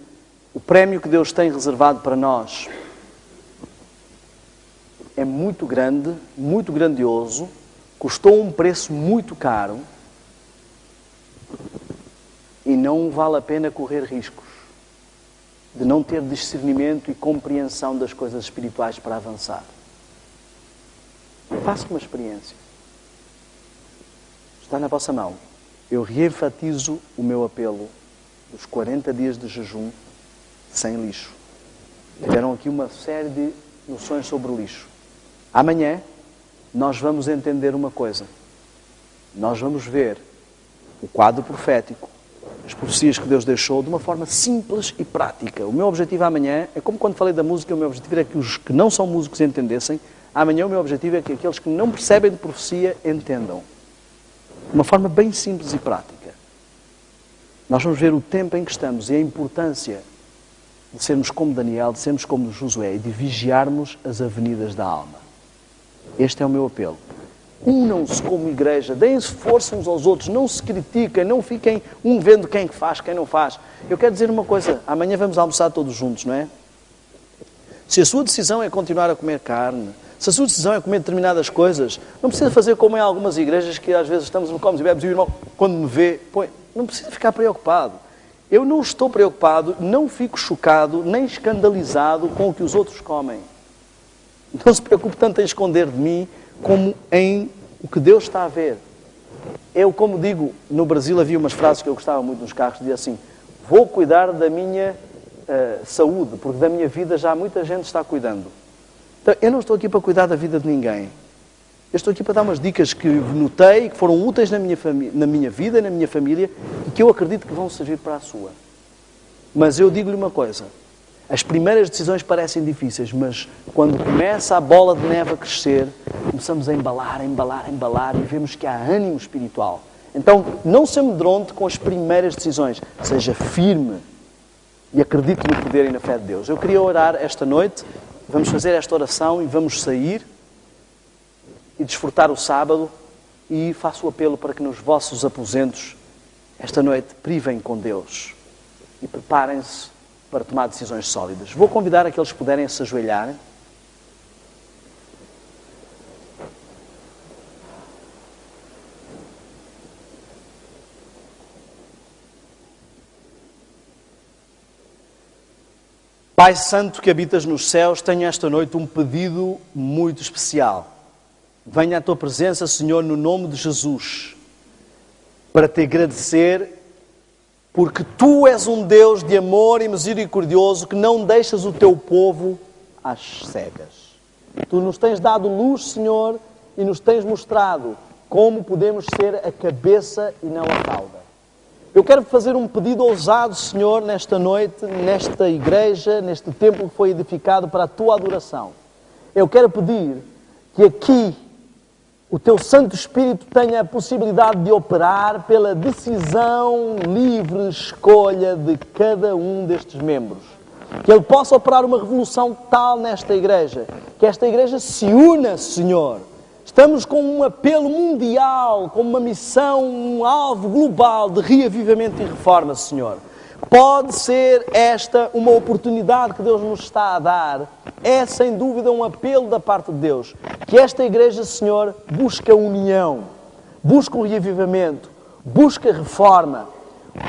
o prémio que Deus tem reservado para nós é muito grande, muito grandioso, custou um preço muito caro e não vale a pena correr riscos de não ter discernimento e compreensão das coisas espirituais para avançar. Faça uma experiência. Está na vossa mão. Eu reenfatizo o meu apelo dos 40 dias de jejum sem lixo. Tiveram aqui uma série de noções sobre o lixo. Amanhã nós vamos entender uma coisa. Nós vamos ver o quadro profético, as profecias que Deus deixou de uma forma simples e prática. O meu objetivo amanhã é como quando falei da música, o meu objetivo é que os que não são músicos entendessem. Amanhã o meu objetivo é que aqueles que não percebem de profecia entendam. De uma forma bem simples e prática. Nós vamos ver o tempo em que estamos e a importância de sermos como Daniel, de sermos como Josué e de vigiarmos as avenidas da alma. Este é o meu apelo. Unam-se como igreja, deem-se força uns aos outros, não se critiquem, não fiquem um vendo quem faz, quem não faz. Eu quero dizer uma coisa: amanhã vamos almoçar todos juntos, não é? Se a sua decisão é continuar a comer carne, se a sua decisão é comer determinadas coisas, não precisa fazer como em algumas igrejas que às vezes estamos, comemos e bebemos e o irmão, quando me vê, põe, não precisa ficar preocupado. Eu não estou preocupado, não fico chocado, nem escandalizado com o que os outros comem. Não se preocupe tanto em esconder de mim como em o que Deus está a ver. Eu, como digo, no Brasil havia umas frases que eu gostava muito nos carros, dizia assim: vou cuidar da minha saúde, porque da minha vida já muita gente está cuidando. Então, eu não estou aqui para cuidar da vida de ninguém. Eu estou aqui para dar umas dicas que notei, que foram úteis na minha vida, na minha família, e que eu acredito que vão servir para a sua. Mas eu digo-lhe uma coisa: as primeiras decisões parecem difíceis, mas quando começa a bola de neve a crescer, começamos a embalar e vemos que há ânimo espiritual. Então, não se amedronte com as primeiras decisões. Seja firme e acredite no poder e na fé de Deus. Eu queria orar esta noite, vamos fazer esta oração e vamos sair e desfrutar o sábado, e faço o apelo para que nos vossos aposentos, esta noite, privem com Deus. e preparem-se para tomar decisões sólidas. Vou convidar aqueles que puderem a se ajoelharem. Pai Santo que habitas nos céus, tenho esta noite um pedido muito especial. Venha à tua presença, Senhor, no nome de Jesus, para te agradecer, porque tu és um Deus de amor e misericordioso que não deixas o teu povo às cegas. Tu nos tens dado luz, Senhor, e nos tens mostrado como podemos ser a cabeça e não a cauda. Eu quero fazer um pedido ousado, Senhor, nesta noite, nesta igreja, neste templo que foi edificado para a tua adoração. Eu quero pedir que aqui o teu Santo Espírito tenha a possibilidade de operar pela decisão livre escolha de cada um destes membros. Que ele possa operar uma revolução tal nesta igreja, que esta igreja se una, Senhor. Estamos com um apelo mundial, com uma missão, um alvo global de reavivamento e reforma, Senhor. Pode ser esta uma oportunidade que Deus nos está a dar. É, sem dúvida, um apelo da parte de Deus. Que esta igreja, Senhor, busque a união, busque o reavivamento, busque a reforma.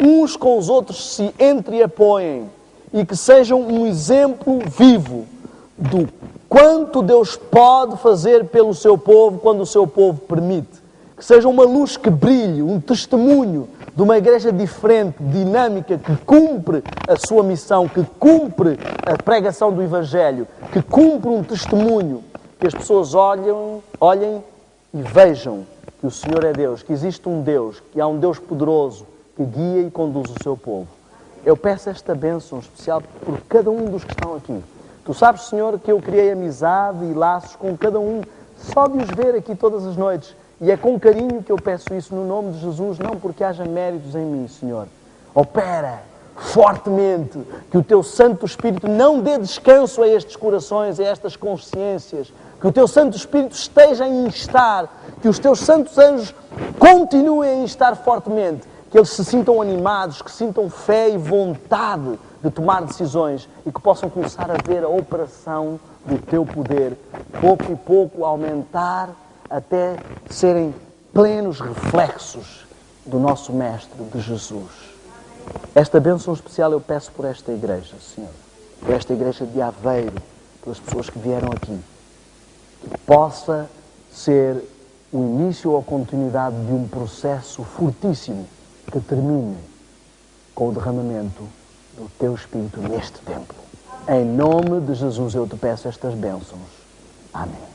Uns com os outros se entreapoiem e que sejam um exemplo vivo do quanto Deus pode fazer pelo seu povo quando o seu povo permite. Que seja uma luz que brilhe, um testemunho de uma igreja diferente, dinâmica, que cumpre a sua missão, que cumpre a pregação do Evangelho, que cumpre um testemunho, que as pessoas olhem e vejam que o Senhor é Deus, que existe um Deus, que há um Deus poderoso, que guia e conduz o seu povo. Eu peço esta bênção especial por cada um dos que estão aqui. Tu sabes, Senhor, que eu criei amizade e laços com cada um, só de os ver aqui todas as noites. E é com carinho que eu peço isso no nome de Jesus, não porque haja méritos em mim, Senhor. Opera fortemente, que o Teu Santo Espírito não dê descanso a estes corações, a estas consciências. Que o Teu Santo Espírito esteja a instar, que os Teus santos anjos continuem a instar fortemente, que eles se sintam animados, que sintam fé e vontade de tomar decisões e que possam começar a ver a operação do Teu poder, pouco e pouco aumentar até serem plenos reflexos do nosso Mestre, de Jesus. Esta bênção especial eu peço por esta igreja, Senhor, por esta igreja de Aveiro, pelas pessoas que vieram aqui, que possa ser o início ou a continuidade de um processo fortíssimo que termine com o derramamento do Teu Espírito neste templo. Em nome de Jesus eu te peço estas bênçãos. Amém.